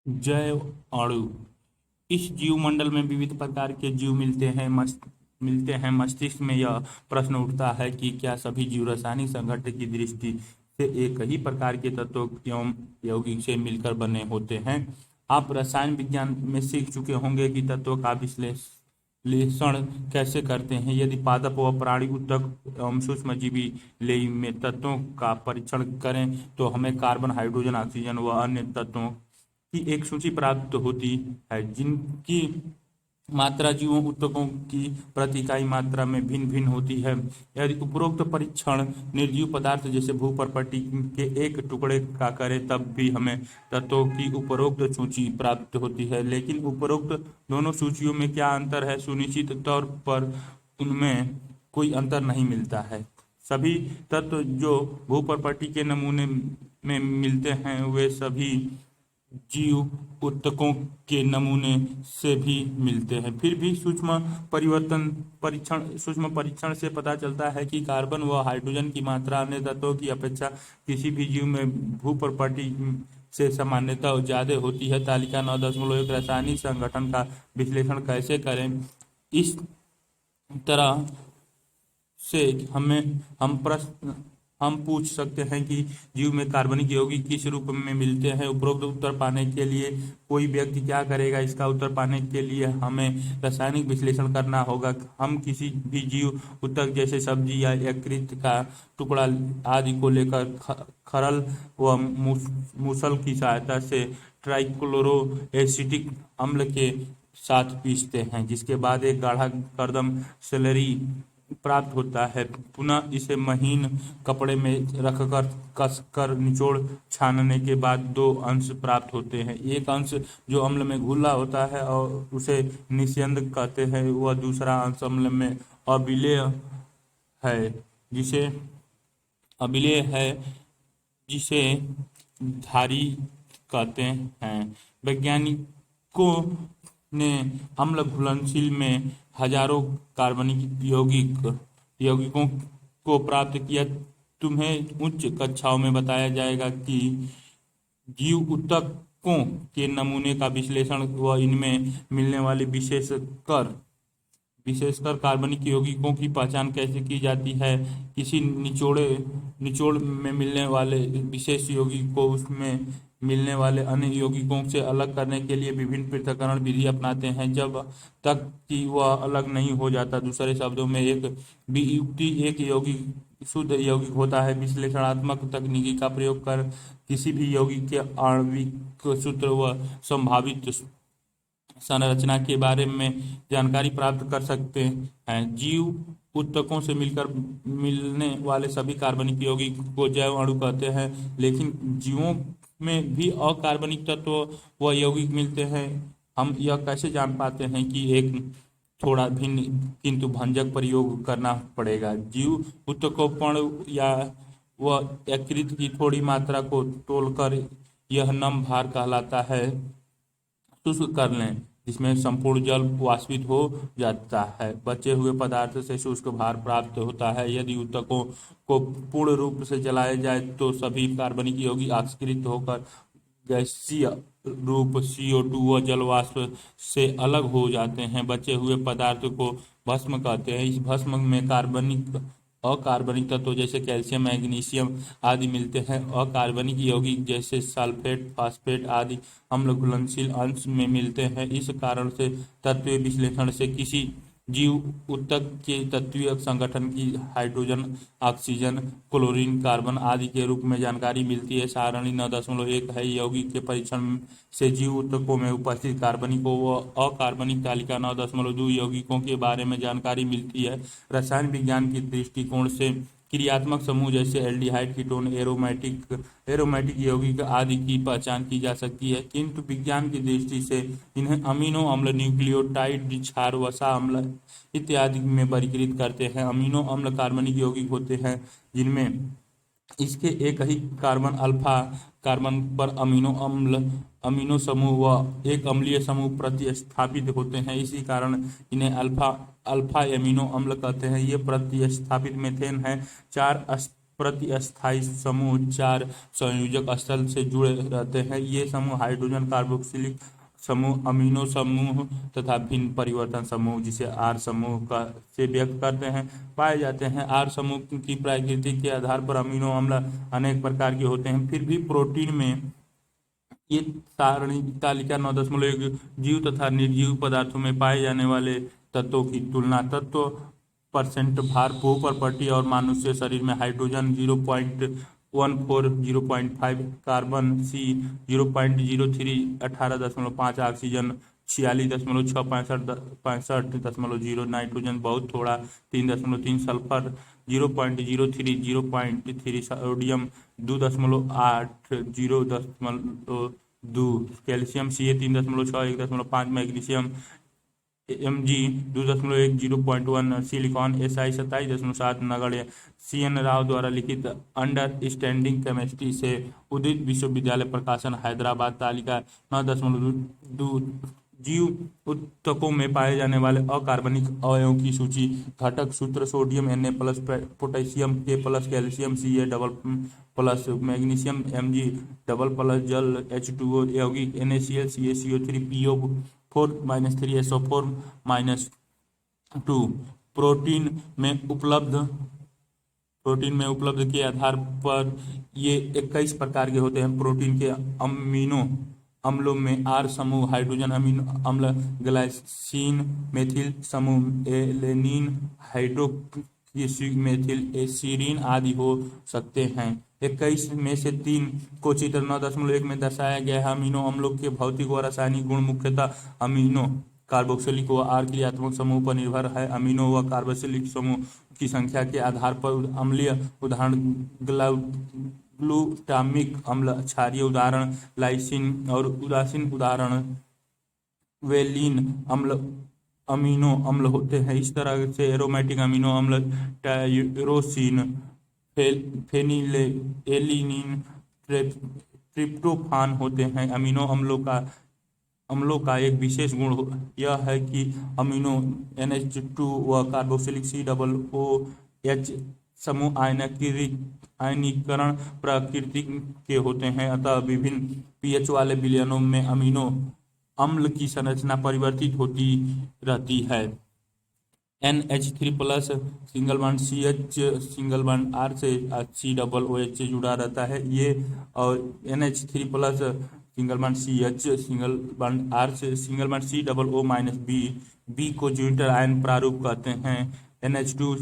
जैव अणु। इस जीवमंडल में विविध प्रकार के जीव मिलते हैं। मस्तिष्क में यह प्रश्न उठता है कि क्या सभी जीव रासायनिक संगठन की दृष्टि से एक ही प्रकार के तत्वों एवं यौगिक से मिलकर बने होते हैं। आप रसायन विज्ञान में सीख चुके होंगे कि तत्वों का विश्लेषण कैसे करते हैं। यदि पादप व प्राणी ऊतक एवं सूक्ष्मजीवी लेई में तत्वों का परीक्षण करें तो हमें कार्बन, हाइड्रोजन, ऑक्सीजन व अन्य तत्वों की एक सूची प्राप्त होती है जिनकी मात्रा जीवों ऊतकों की प्रति इकाई मात्रा में भिन्न भिन्न होती है। यदि उपरोक्त परीक्षण निर्जीव पदार्थ जैसे भूपर्पटी के एक टुकड़े का करें तब भी हमें तत्वों की उपरोक्त सूची प्राप्त होती है। लेकिन उपरोक्त दोनों सूचियों में क्या अंतर है? सुनिश्चित तौर पर उनमें कोई अंतर नहीं मिलता है। सभी तत्व जो भूपर्पटी के नमूने में मिलते हैं वे सभी जीव ऊतकों के नमूने से भी मिलते हैं। फिर भी सूक्ष्म परीक्षण से पता चलता है कि कार्बन व हाइड्रोजन की मात्रा अन्य तत्वों की अपेक्षा किसी भी जीव में भूपर्पटी से सामान्यतः ज्यादा होती है। तालिका 9.1 रासायनिक संगठन का विश्लेषण कैसे करें। इस तरह से हम पूछ सकते हैं कि जीव में कार्बनिक यौगिक किस रूप में मिलते हैं। उपरोक्त उत्तर पाने के लिए कोई व्यक्ति क्या करेगा? इसका उत्तर पाने के लिए हमें रासायनिक विश्लेषण करना होगा। हम किसी भी जीव ऊतक जैसे सब्जी या यकृत का टुकड़ा आदि को लेकर खरल व मूसल की सहायता से ट्राइक्लोरो एसिटिक अम्ल के साथ पीसते हैं, जिसके बाद एक गाढ़ा कर्दम स्लरी प्राप्त होता है। पुनः इसे महीन कपड़े में रखकर कसकर निचोड़ छानने के बाद दो अंश प्राप्त होते हैं। एक अंश जो अम्ल में घुला होता है और उसे निस्यंद कहते हैं, वह दूसरा अंश अम्ल में अम्लीय है जिसे अम्लीय है जिसे धारी कहते हैं। वैज्ञानिकों ने अम्ल घुलनशील में हजारों कार्बनिक यौगिकों को प्राप्त किया। तुम्हें उच्च कक्षाओं में बताया जाएगा कि जीव ऊतकों के नमूने का विश्लेषण व इनमें मिलने वाले विशेषकर कार्बनिक यौगिकों की पहचान कैसे की जाती है। किसी निचोड़ में मिलने वाले विशेष यौगिक को उसमें मिलने वाले अन्य यौगिकों से अलग करने के लिए विभिन्न पृथक्करण विधि अपनाते हैं जब तक कि वह अलग नहीं हो जाता। दूसरे शब्दों में एक वियुक्ति एक यौगिक शुद्ध यौगिक होता है। विश्लेषणात्मक तकनीकी का प्रयोग कर किसी भी यौगिक के आणविक सूत्र व संभावित संरचना के बारे में जानकारी प्राप्त कर सकते हैं। जीव ऊतकों से मिलकर मिलने वाले सभी कार्बनिक यौगिक को जैव अणु कहते हैं। लेकिन जीवों में भी अकार्बनिक तत्व व यौगिक मिलते हैं। हम यह कैसे जान पाते हैं कि एक थोड़ा भिन्न किंतु भंजक प्रयोग करना पड़ेगा। जीव ऊतकों या व यकृत की थोड़ी मात्रा को तोलकर यह नम भार कहलाता है शुष्क कर लें, जिसमें संपूर्ण जल वाष्पित हो जाता है। बचे हुए पदार्थ से शुष्क भार प्राप्त होता है। यदि ऊतकों को पूर्ण रूप से जलाया जाए तो सभी कार्बनिक यौगिक ऑक्सीकृत होकर गैसीय रूप CO2 व जल वाष्प से अलग हो जाते हैं। बचे हुए पदार्थ को भस्म कहते हैं। इस भस्म में अकार्बनिक तत्व जैसे कैल्शियम, मैग्नीशियम आदि मिलते हैं। अकार्बनिक यौगिक जैसे सल्फेट, फास्फेट आदि अम्ल घुलनशील अंश में मिलते हैं। इस कारण से तत्वीय विश्लेषण से किसी जीव ऊतक के तत्वीय संगठन की हाइड्रोजन, ऑक्सीजन, क्लोरीन, कार्बन आदि के रूप में जानकारी मिलती है। सारणी 9.1 है। यौगिक के परीक्षण से जीव ऊतकों में उपस्थित कार्बनिकों व अकार्बनिक तालिका 9.2 यौगिकों के बारे में जानकारी मिलती है। रसायन विज्ञान की दृष्टिकोण से क्रियात्मक समूह जैसे एल्डिहाइड, कीटोन, एरोमेटिक यौगिक आदि की पहचान की जा सकती है, किंतु विज्ञान की दृष्टि से इन्हें अमीनो अम्ल, न्यूक्लियोटाइड, क्षार, वसा अम्ल इत्यादि में वर्गीकृत करते हैं। अमीनो अम्ल कार्बनिक यौगिक होते हैं जिनमें इसके एक ही कार्बन पर अमीनो समूह व एक अम्लीय समूह प्रतिस्थापित होते हैं। इसी कारण इन्हें अल्फा अमीनो अम्ल कहते हैं। ये प्रतिस्थापित मीथेन है। 4 प्रतिस्थायी समूह 4 संयोजक स्थल से जुड़े रहते हैं। ये समूह हाइड्रोजन कार्बोक्सिलिक समूह, अमीनो समूह तथा भिन्न परिवर्तन समूह, जिसे आर समूह का से व्यक्त करते हैं, पाए जाते हैं। आर समूह की प्रकृति के आधार पर अमीनो अम्ल अनेक प्रकार के होते हैं। फिर भी प्रोटीन में ये सारणी तालिका 9.1 जीव तथा निर्जीव पदार्थों में पाए जाने वाले तत्वों की तुलना तत्व परसेंट भार भू प्रॉपर्टी और मनुष्य शरीर में hydrogen 0.14 0.5 carbon C 0.03 18.5 oxygen 46.6 65.0 nitrogen बहुत थोड़ा 3.3 sulphur 0.03 0.3 sodium 2.8 0.2 calcium Ca 3.6 1.5 magnesium Mg 2.1 0.1 silicon SI 27.7 नगण्य। CN राव द्वारा लिखित अंडरस्टैंडिंग केमिस्ट्री से उदित विश्वविद्यालय प्रकाशन हैदराबाद तालिका 9.2 जीव ऊतकों में पाए जाने वाले अकार्बनिक अवयवों की सूची घटक सूत्र sodium Na plus potassium K plus calcium Ca double plus magnesium Mg double plus जल H2O यौगिक NaCl CaCO3 PO4-3SO4-2 प्रोटीन में उपलब्ध के आधार पर ये 21 प्रकार के होते हैं। प्रोटीन के अमीनो अम्लों में आर समूह हाइड्रोजन अमीनो अम्ल ग्लाइसिन मेथिल समूह एलेनिन हाइड्रोक्सी मेथिल एसिरीन आदि हो सकते हैं। 21 में से 3 को चित्र 9.1 में दर्शाया गया है। अमीनो अम्लों के भौतिक व रासायनिक गुण मुख्यतः अमीनो कार्बोक्सिलिक व आर क्रियात्मक समूह पर निर्भर है। अमीनो व कार्बोक्सिलिक समूह की संख्या के आधार पर अम्लीय उदाहरण ग्लूटामिक अम्ल, क्षारीय उदाहरण लाइसिन और उदासीन उदाहरण वेलिन अम्ल अमीनो अम्ल होते हैं। इस तरह से एरोमेटिक अमीनो अम्ल टायरोसिन फेनिलएलिनिन ट्रिप्टोफान होते हैं। अमीनो अम्लों का एक विशेष गुण यह है कि अमीनो NH2 व कार्बोक्सिलिक COOH समूह आयनीकरण प्रकृति के होते हैं। अतः विभिन्न pH वाले विलयनों में अमीनो अम्ल की संरचना परिवर्तित होती रहती है। NH3 plus single bond CH single bond R से COOH से जुड़ा रहता है ये, और NH3 plus single bond CH single bond R से सिंगल बॉन्ड COO-B को ज्वाइंटर आयन प्रारूप कहते हैं। NH2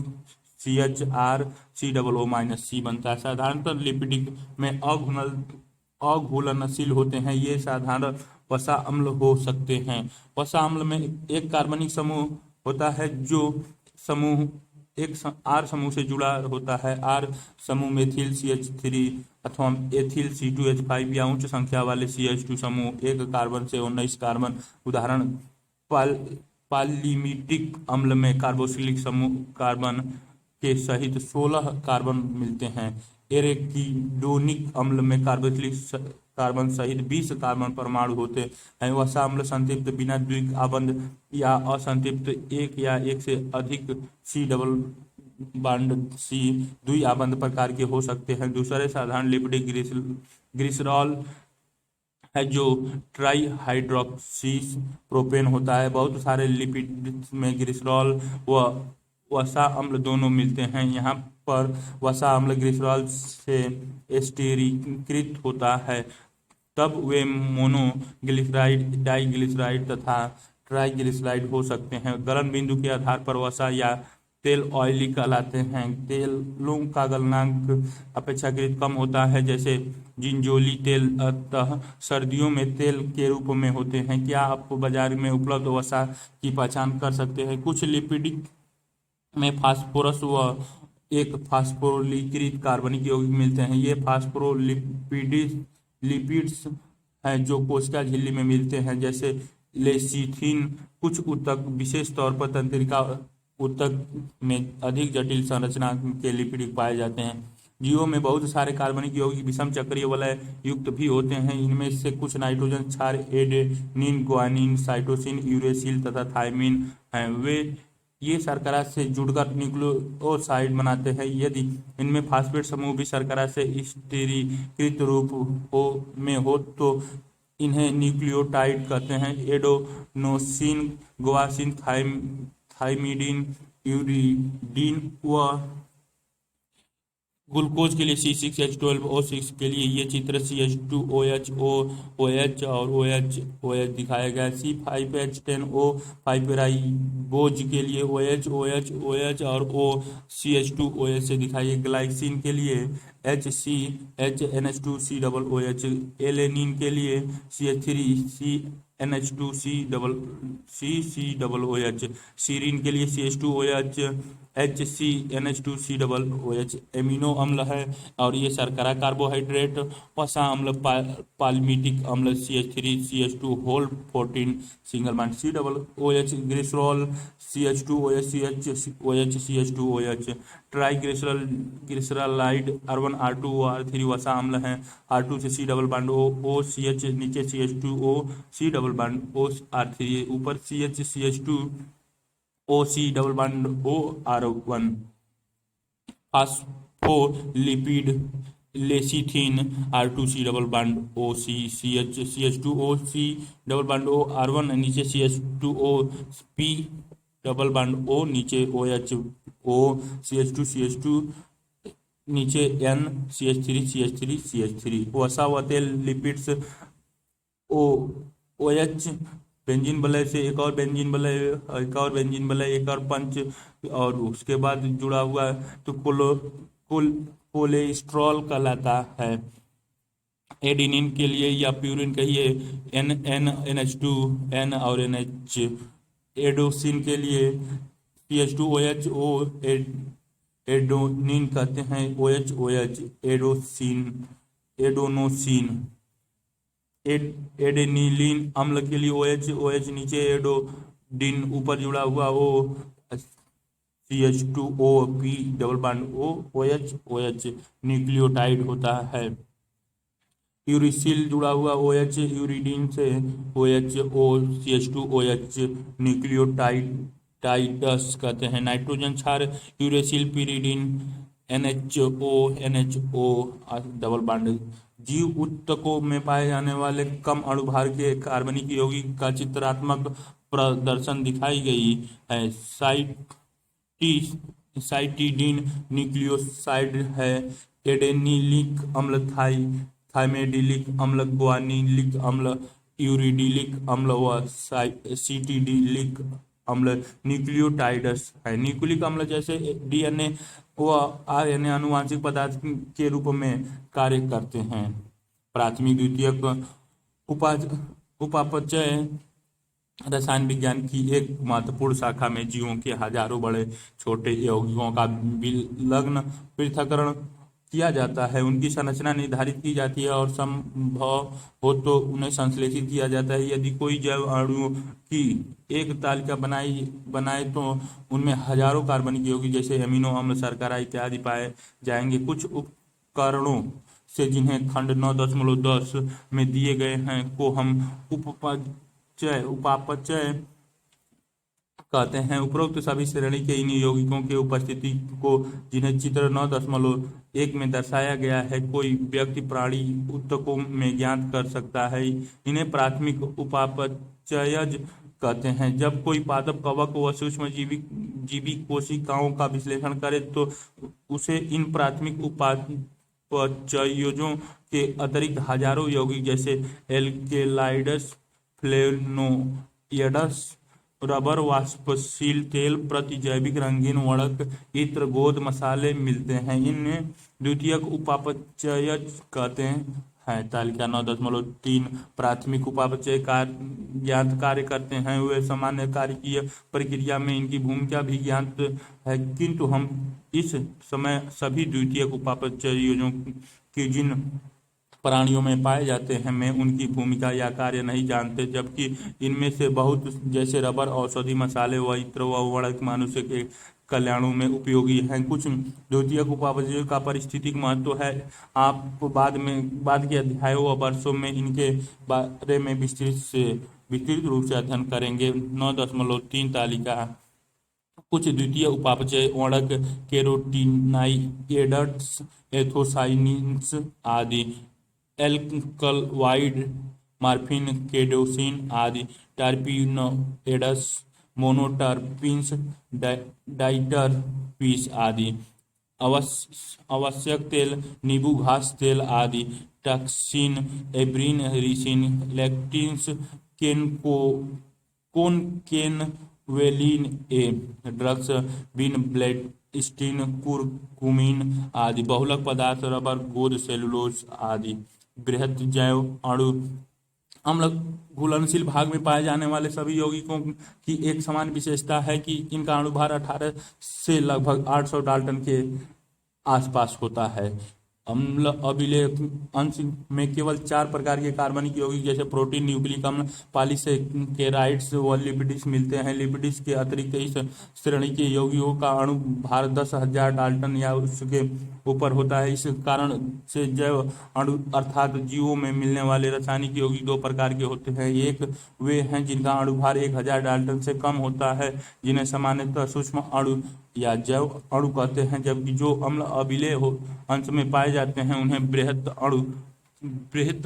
CH R COO-C बनता है। साधारणतः लिपिडिक में अघुलनशील होते हैं। ये साधारण वसा अम्ल हो सकते हैं। वसा अम्ल में एक कार्बनिक समूह होता है जो समूह एक आर समूह से जुड़ा होता है। आर समूह मेथिल CH3 अथवा एथिल C2H5 या उच्च संख्या वाले CH2 समूह एक कार्बन से 19 कार्बन उदाहरण पॉलीमीटिक अम्ल में कार्बोक्सिलिक समूह कार्बन के सहित 16 कार्बन मिलते हैं। एरेकिडोनिक अम्ल में कार्बोक्सिलिक कार्बन सहित 20 कार्बन परमाणु होते हैं। वसा अम्ल संतृप्त बिना द्विक आबंध या असंतृप्त एक या एक से अधिक C डबल बॉन्ड C द्वि आबंध प्रकार के हो सकते हैं। दूसरे साधारण लिपिड ग्लिसरॉल है जो ट्राई हाइड्रोक्सी प्रोपेन होता है। बहुत सारे लिपिड में ग्लिसरॉल व वसा अम्ल दोनों मिलते हैं। यहाँ पर वसा अम्ल ग्लिसरॉल से एस्टरीकृत होता है, तब वे मोनोग्लिसराइड, डाइग्लिसराइड तथा ट्राइग्लिसराइड हो सकते हैं। गलन बिंदु के आधार पर वसा या तेल ऑयली कहलाते हैं। तेलों का गलनांक अपेक्षाकृत कम होता है, जैसे जिंजोली तेल, अतः सर्दियों में तेल के रूप में होते हैं। क्या आप बाजार में उपलब्ध वसा की पहचान कर सकते हैं? कुछ लिपिड में फास्फोरस व एक फास्फोलिकृत कार्बनिक यौगिक मिलते हैं। ये फास्फोलिपिड्स हैं जो कोशिका झिल्ली में मिलते हैं, जैसे लेसिथिन। कुछ ऊतक, विशेष तौर पर तंत्रिका ऊतक में अधिक जटिल संरचना के लिपिड पाए जाते हैं। जीवों में बहुत सारे कार्बनिक यौगिक विषम चक्रीय वलय युक्त भी होते हैं। इनमें से कुछ नाइट्रोजन क्षार एडेनिन, ग्वानिन, साइटोसिन, यूरेसिल तथा थायमिन हैं। वे ये शर्करा से जुड़कर न्यूक्लियोसाइड बनाते हैं। यदि इनमें फास्फेट समूह भी शर्करा से स्थिरीकृत रूप में हो तो इन्हें न्यूक्लियोटाइड कहते हैं। एडेनोसिन, गुआनिन, थाइमिडीन, यूरिडीन व ग्लूकोज के लिए C6H12O6 के लिए ये चित्र CH2OH OH और OH दिखाया गया है। C5H10O 5 राइबोज के लिए OH और O CH2OH से दिखाइए। ग्लाइसिन के लिए HCHNH2COOH, एलेनिन के लिए CH3CNH2COOH, सीरीन के लिए CH2OH HCNH2COOH एमिनो अम्ल है। और ये शर्करा कार्बोहाइड्रेट, वसा अम्ल, पाल्मिटिक अम्ल CH3CH2 whole 14 single bond COOH, glycerol CH2OH CH2OH, triglyceride R1 R2 R3 वसा अम्ल है। R2 से C डबल बॉन्ड OCH, नीचे CH2O C double bond OR3, ऊपर CH2OC double bond OR1। Phospholipid lecithin R2C double bond OC, CH2OC double bond OR1, नीचे CH2OP double bond O, नीचे OHO CH2 नीचे N CH3 वसा व तेल lipids OH, benzene वलय से एक और बेंजीन वलय, एक और बेंजीन वलय, एक और पंच, और उसके बाद जुड़ा हुआ तो कोलेस्ट्रॉल कहलाता है। एडिनिन के लिए या प्यूरिन कहिए NH2 N और NH। एडोसिन के लिए CH2OH O एडोनिन कहते हैं, OH एडोनोसिन। एडेनिलीन अम्ल के लिए OH नीचे एडोडिन, ऊपर जुड़ा हुआ O CH2OP double bond OH nucleotide होता है। यूरिसिल जुड़ा हुआ OH यूरिडीन से OHO CH2OH न्यूक्लियोटाइड्स कहते हैं। नाइट्रोजन क्षार uracil pyridine NHO double bond. जीव ऊतकों में पाए जाने वाले कम अणुभार के कार्बनिक यौगिक का चित्रात्मक प्रदर्शन दिखाई गई है। साइटिडीन न्यूक्लियोसाइड है। एडेनिलिक अम्ल, थाइमेडिलिक अम्ल, गुआनिलिक अम्ल, यूरिडिलिक अम्ल व सीटिडिलिक अम्ल न्यूक्लियोटाइड्स है। न्यूक्लिक अम्ल जैसे DNA व RNA आनुवांशिक पदार्थ के रूप में कार्य करते हैं। प्राथमिक द्वितीयक उपापचय रसायन विज्ञान की एक महत्वपूर्ण शाखा में जीवों के हजारों बड़े छोटे यौगिकों का विलग्न पृथक्करण किया जाता है। उनकी संरचना निर्धारित की जाती है और संभव हो तो उन्हें संश्लेषित किया जाता है। यदि कोई जैव अणुओं की एक तालिका बनाए तो उनमें हजारों कार्बनिक यौगिक जैसे अमीनो अम्ल, शर्करा इत्यादि पाए जाएंगे। कुछ उपकरणों से जिन्हें खंड 9.10 में दिए गए हैं को हम उपापचय कहते हैं। उपरोक्त सभी श्रेणी के इन यौगिकों के उपस्थिति को, जिन्हें चित्र 9.1 में दर्शाया गया है, कोई व्यक्ति प्राणी ऊतकों में ज्ञात कर सकता है। इन्हें प्राथमिक उपापचयज कहते हैं। जब कोई पादप, कवक व सूक्ष्म जीवी कोशिकाओं का विश्लेषण करे तो उसे इन प्राथमिक उपापचयजों के अतिरिक्त हजारों यौगिक जैसे एल्केलाइड्स, फ्लेवोनोइड्स, रबर, वाष्पशील तेल, प्रतिजैविक रंगीन वर्णक, इत्र, गोंद, मसाले मिलते हैं। इन्हें द्वितीयक उपापचयज कहते हैं। तालिका 9.3 प्राथमिक उपापचय ज्ञात कार्य करते हैं। वे सामान्य कार्यकीय प्रक्रिया में इनकी भूमिका भी ज्ञात है, किंतु हम इस समय सभी द्वितीयक उपापचयजों की जिन प्राणियों में पाए जाते हैं में उनकी भूमिका या कार्य नहीं जानते, जबकि इनमें से बहुत जैसे रबर, औषधि, मसाले व इत्र व वर्णक मनुष्य के कल्याणों में उपयोगी हैं। कुछ द्वितीयक उपापचयों का पारिस्थितिक महत्व है। आप बाद के अध्यायों व वर्षों में इनके बारे में विस्तृत रूप से अध्ययन करेंगे। 9.3 तालिका कुछ द्वितीय उपापचय वर्णक कैरोटीनॉइड्स, एंथोसाइनिन्स आदि, एल्कलॉइड, मॉर्फिन, केरोसिन आदि, टर्पीनोइड्स, मोनोटर्पीन्स, डाइटरपीस आदि, आवश्यक तेल, नींबू घास तेल आदि, टॉक्सिन, एब्रिन, रिसिन, लैक्टिन्स, केनको कोनकेनवेलिन ए, ड्रग्स, बिन ब्लेड, स्टीन, कुरकुमिन आदि, बहुलक पदार्थ, रबर, गोंद, सेलुलोज आदि। बृहत जैव अणु अम्ल घुलनशील भाग में पाए जाने वाले सभी यौगिकों की एक समान विशेषता है कि इनका अणुभार 18 से लगभग 800 डाल्टन के आसपास होता है। अम्ल अभिलेय अंश में केवल 4 प्रकार के कार्बनिक यौगिक जैसे प्रोटीन, न्यूक्लिक अम्ल, पॉलीसेकेराइड्स व लिपिड्स मिलते हैं। लिपिड्स के अतिरिक्त इस श्रेणी के यौगिकों का अणु भार 10,000 डाल्टन या उसके ऊपर होता है। इस कारण से जैव अणु अर्थात जीवों में मिलने वाले रासायनिक यौगिक 2 प्रकार के होते हैं। एक वे हैं जिनका अणुभार 1000 डाल्टन से कम होता है, जिन्हें सामान्यतः सूक्ष्म अणु या जैव अणु कहते हैं, जबकि जो अम्ल अभिलेय अंश में पाए जाते हैं उन्हें बृहत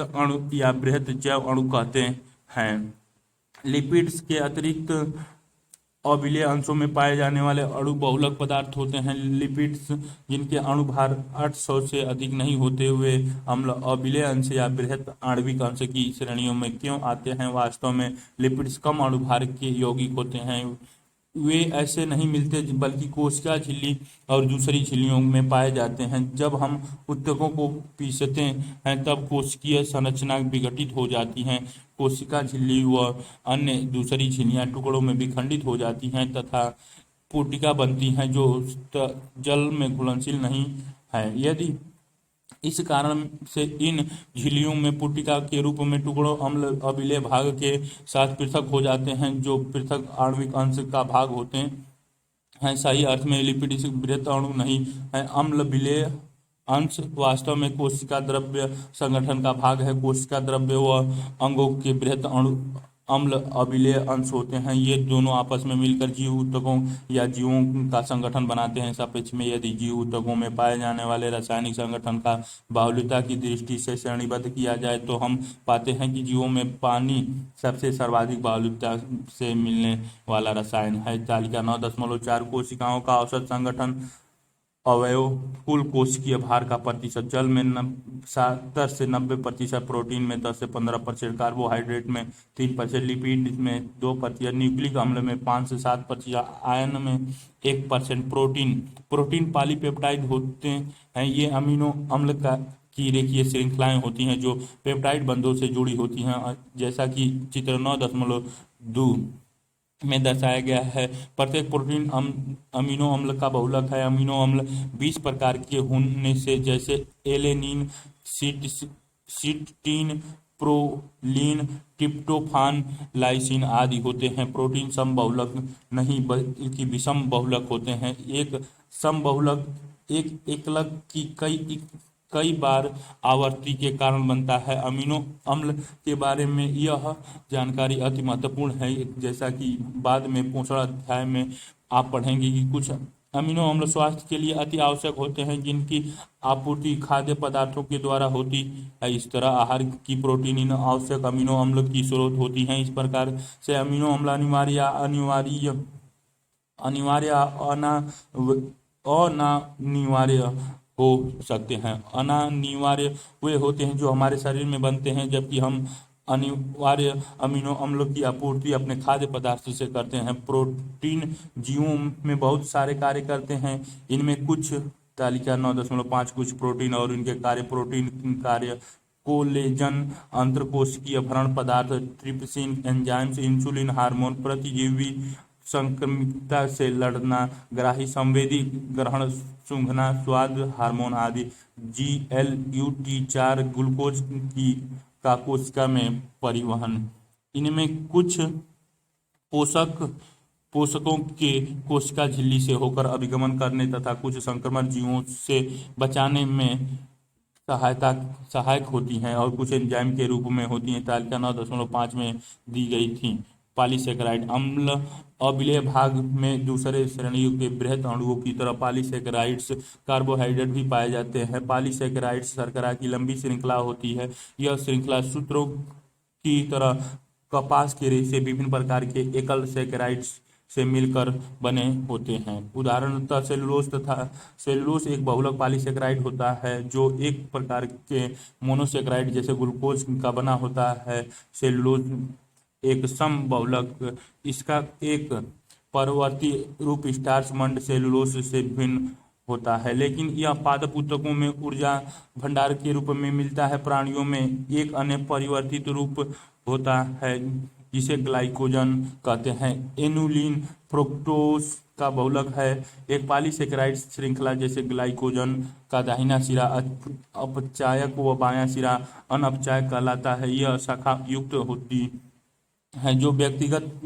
अणु या बृहत जैव अणु कहते हैं। लिपिड्स के अतिरिक्त अभिलेय अंशों में पाए जाने वाले अणु बहुलक पदार्थ होते हैं। लिपिड्स जिनके अणु भार 800 से अधिक नहीं होते वे अम्ल अभिलेय अंश या बृहत आणविक अंश की श्रेणियों में क्यों आते हैं? वास्तव में लिपिड्स कम अणु भार के यौगिक होते हैं। वे ऐसे नहीं मिलते बल्कि कोशिका झिल्ली और दूसरी झिल्लियों में पाए जाते हैं। जब हम ऊतकों को पीसते हैं तब कोशिकीय संरचना विघटित हो जाती है। कोशिका झिल्ली व अन्य दूसरी झिल्लियां टुकड़ों में विखंडित हो जाती हैं तथा पुटिका बनती हैं जो जल में घुलनशील नहीं है। यदि इस कारण से इन झिल्लियों में पुटिका के रूप में टुकड़ों अम्ल अभिलेय भाग के साथ पृथक हो जाते हैं जो पृथक आणविक अंश का भाग होते हैं। सही अर्थ में लिपिड बृहत अणु नहीं है। अम्ल विलेय अंश वास्तव में कोशिका द्रव्य संगठन का भाग है। कोशिका द्रव्य व अंगों के बृहत अणु अम्ल अभिलेय अंश होते हैं। ये दोनों आपस में मिलकर जीव ऊतकों या जीवों का संगठन बनाते हैं। सापेक्ष में यदि जीव ऊतकों में पाए जाने वाले रासायनिक संगठन का बाहुल्यता की दृष्टि से श्रेणीबद्ध किया जाए तो हम पाते हैं कि जीवों में पानी सबसे सर्वाधिक बाहुल्यता से मिलने वाला रसायन है। तालिका 9.4 कोशिकाओं का औसत संगठन अवयव, कुल कोशिकीय भार का प्रतिशत, जल में 70 से 90%, प्रोटीन में 10 से 15%, कार्बोहाइड्रेट में 3%, लिपिड में 2%, न्यूक्लिक अम्ल में 5 से 7%, आयन में 1%। प्रोटीन पॉलीपेप्टाइड होते हैं। ये अमीनो अम्ल की रेखीय श्रृंखलाएं होती हैं जो पेप्टाइड बंधों से जुड़ी होती हैं, जैसा कि चित्र 9.2 में दर्शाया गया है। प्रत्येक प्रोटीन अमीनो अम्ल का बहुलक है। अमीनो अम्ल 20 प्रकार के होने से जैसे alanine, cysteine, proline, tryptophan, lysine आदि होते हैं। प्रोटीन समबहुलक नहीं बल्कि विषम बहुलक होते हैं। एक समबहुलक एक एकलक की कई बार आवर्ती के कारण बनता है। अमीनो अम्ल के बारे में यह जानकारी अति महत्वपूर्ण है, जैसा कि बाद में पोषण अध्याय में आप पढ़ेंगे कि कुछ अमीनो अम्ल स्वास्थ्य के लिए अति आवश्यक होते हैं जिनकी आपूर्ति खाद्य पदार्थों के द्वारा होती है। इस तरह आहार की प्रोटीन इन आवश्यक अमीनो अम्ल की स्रोत होती हैं। इस प्रकार से अमीनो अम्ल अनिवार्य अनानिवार्य हो सकते हैं। अनानिवार्य वे होते हैं जो हमारे शरीर में बनते हैं, जबकि हम अनिवार्य अमीनो अम्लों की आपूर्ति अपने खाद्य पदार्थ से करते हैं। प्रोटीन जीवों में बहुत सारे कार्य करते हैं। इनमें कुछ तालिका 9.5 कुछ प्रोटीन और इनके कार्य। प्रोटीन कार्य कोलेजन, अंतरकोशिकीय भरण पदार्थ, ट्रिप्सिन, एंजाइम्स, इंसुलिन, हार्मोन, प्रतिजीवी, संक्रमिकता से लड़ना, ग्राही संवेदी, ग्रहण, सूंघना, स्वाद हार्मोन आदि। GLUT4 ग्लूकोज की का कोशिका में परिवहन। इनमें कुछ पोषकों के कोशिका झिल्ली से होकर अभिगमन करने तथा कुछ संक्रमण जीवों से बचाने में सहायक होती हैं और कुछ एंजाइम के रूप में होती हैं। तालिका 9.5 में दी गई थी। पॉलीसेकेराइड अम्ल अविलेय भाग में दूसरे श्रेणियों के बृहद अणुओं की तरह पॉलीसेकेराइड्स कार्बोहाइड्रेट भी पाए जाते हैं। पॉलीसेकेराइड्स शर्करा की लंबी श्रृंखला होती है। यह श्रृंखला सूत्रों की तरह कपास के रेशे विभिन्न प्रकार के एकल सेकेराइड्स से मिलकर बने होते हैं। उदाहरणतः सेलुलोज तथा सेलुलोज एक बहुलक पॉलीसेकेराइड होता है जो एक प्रकार के मोनोसेकेराइड जैसे ग्लूकोज का बना होता है। सेलुलोज एक समबहुलक, इसका एक परवर्ती रूप स्टार्च मंड सेलुलोज से भिन्न होता है, लेकिन यह पादप ऊतकों में ऊर्जा भंडार के रूप में मिलता है। प्राणियों में एक अन्य परिवर्तित रूप होता है जिसे ग्लाइकोजन कहते हैं। एनुलिन फ्रुक्टोज का बहुलक है। एक पॉलीसेकेराइड श्रृंखला जैसे ग्लाइकोजन का दाहिना सिरा अपचायक व बायां सिरा अनअपचायक कहलाता है। यह शाखा युक्त होती है जो व्यक्तिगत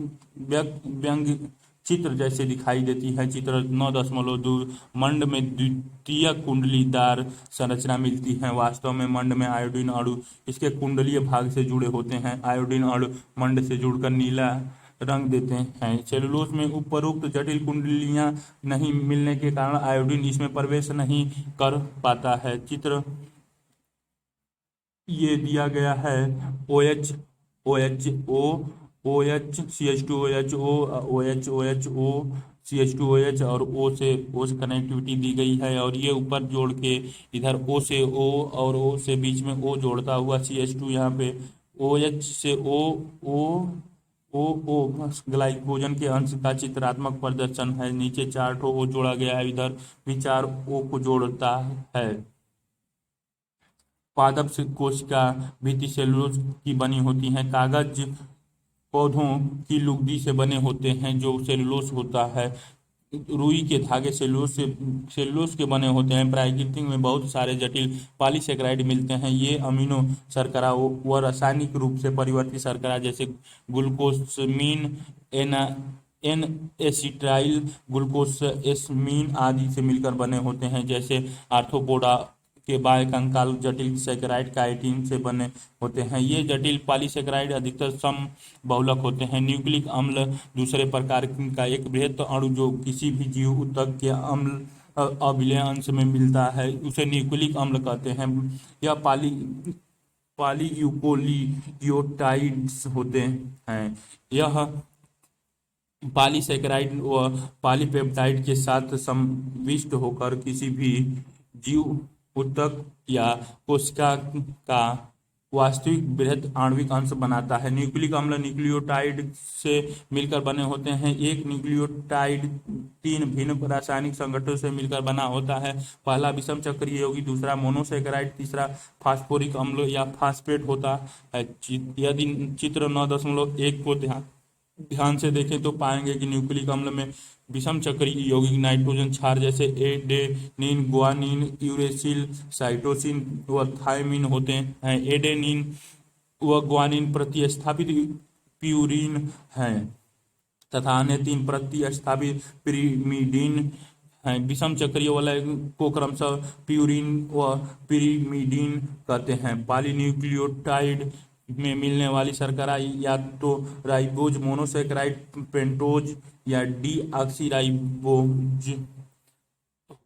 व्यंग चित्र जैसे दिखाई देती है। चित्र 9.2 मंड में द्वितीयक कुंडलीदार संरचना मिलती है। वास्तव में मंड में आयोडीन अणु इसके कुंडलीय भाग से जुड़े होते हैं। आयोडीन अणु मंड से जुड़कर नीला रंग देते हैं। सेलुलोज में उपरोक्त जटिल कुंडलियां नहीं मिलने के कारण आयोडीन इसमें प्रवेश नहीं कर पाता है। चित्र ये दिया गया है। OH OHO OH CH2OH OH OHO CH2OH और O से कनेक्टिविटी दी गई है और ये ऊपर जोड़ के इधर O से O और O से बीच में O जोड़ता हुआ CH2 यहाँ पे OH से O ग्लाइकोजन के अंश का चित्रात्मक प्रदर्शन है। नीचे 4 ठो O जोड़ा गया है, इधर भी 4 O को जोड़ता है। पादप कोशिका भित्ति सेलुलोज की बनी होती है। कागज पौधों की लुगदी से बने होते हैं जो सेलुलोज होता है। रुई के धागे सेलुलोज के बने होते हैं। प्रकृति में बहुत सारे जटिल पॉलीसेकेराइड मिलते हैं। ये अमीनो शर्करा व रासायनिक रूप से परिवर्तित शर्करा जैसे ग्लूकोसमीन एन एसिटाइल ग्लूकोसमीन आदि से मिलकर बने होते हैं। जैसे आर्थ्रोपोडा के बाह्य कंकाल जटिल सेकेराइड काइटिन से बने होते हैं। ये जटिल पॉलीसेकेराइड अधिकतर समबहुलक होते हैं। न्यूक्लिक अम्ल दूसरे प्रकार का एक बृहद अणु जो किसी भी जीव ऊतक के अम्ल अविलेय अंश में मिलता है उसे न्यूक्लिक अम्ल कहते हैं। यह पॉलीयूकोलियोटाइड्स होते हैं। यह पॉलीसेकेराइड व पॉलीपेप्टाइड के साथ संविष्ट होकर किसी भी जीव ऊतक या कोशिका का वास्तविक बृहद आणविक अंश बनाता है। न्यूक्लिक अम्ल न्यूक्लियोटाइड से मिलकर बने होते हैं। एक न्यूक्लियोटाइड 3 भिन्न रासायनिक संगठनों से मिलकर बना होता है। पहला विषम चक्रीय यौगिक, दूसरा मोनोसेकेराइड, तीसरा फास्फोरिक अम्ल या फास्फेट होता है। यदि चित्र 9.1 को ध्यान से देखें तो पाएंगे कि न्यूक्लिक अम्ल में विषम चक्रीय यौगिक नाइट्रोजन क्षार जैसे एडेनिन, गुआनिन, यूरेसिल, साइटोसिन व थायमिन होते हैं। एडेनिन व गुआनिन प्रतिस्थापित प्यूरिन हैं तथा अन्य 3 प्रतिस्थापित पिरिमिडिन हैं। विषम चक्रीय वाले को क्रमशः प्यूरिन व पिरिमिडिन कहते हैं। पॉलीन्यूक्लियोटाइड में मिलने वाली शर्करा या तो राइबोज मोनोसेकेराइड, पेंटोज या डीऑक्सीराइबोज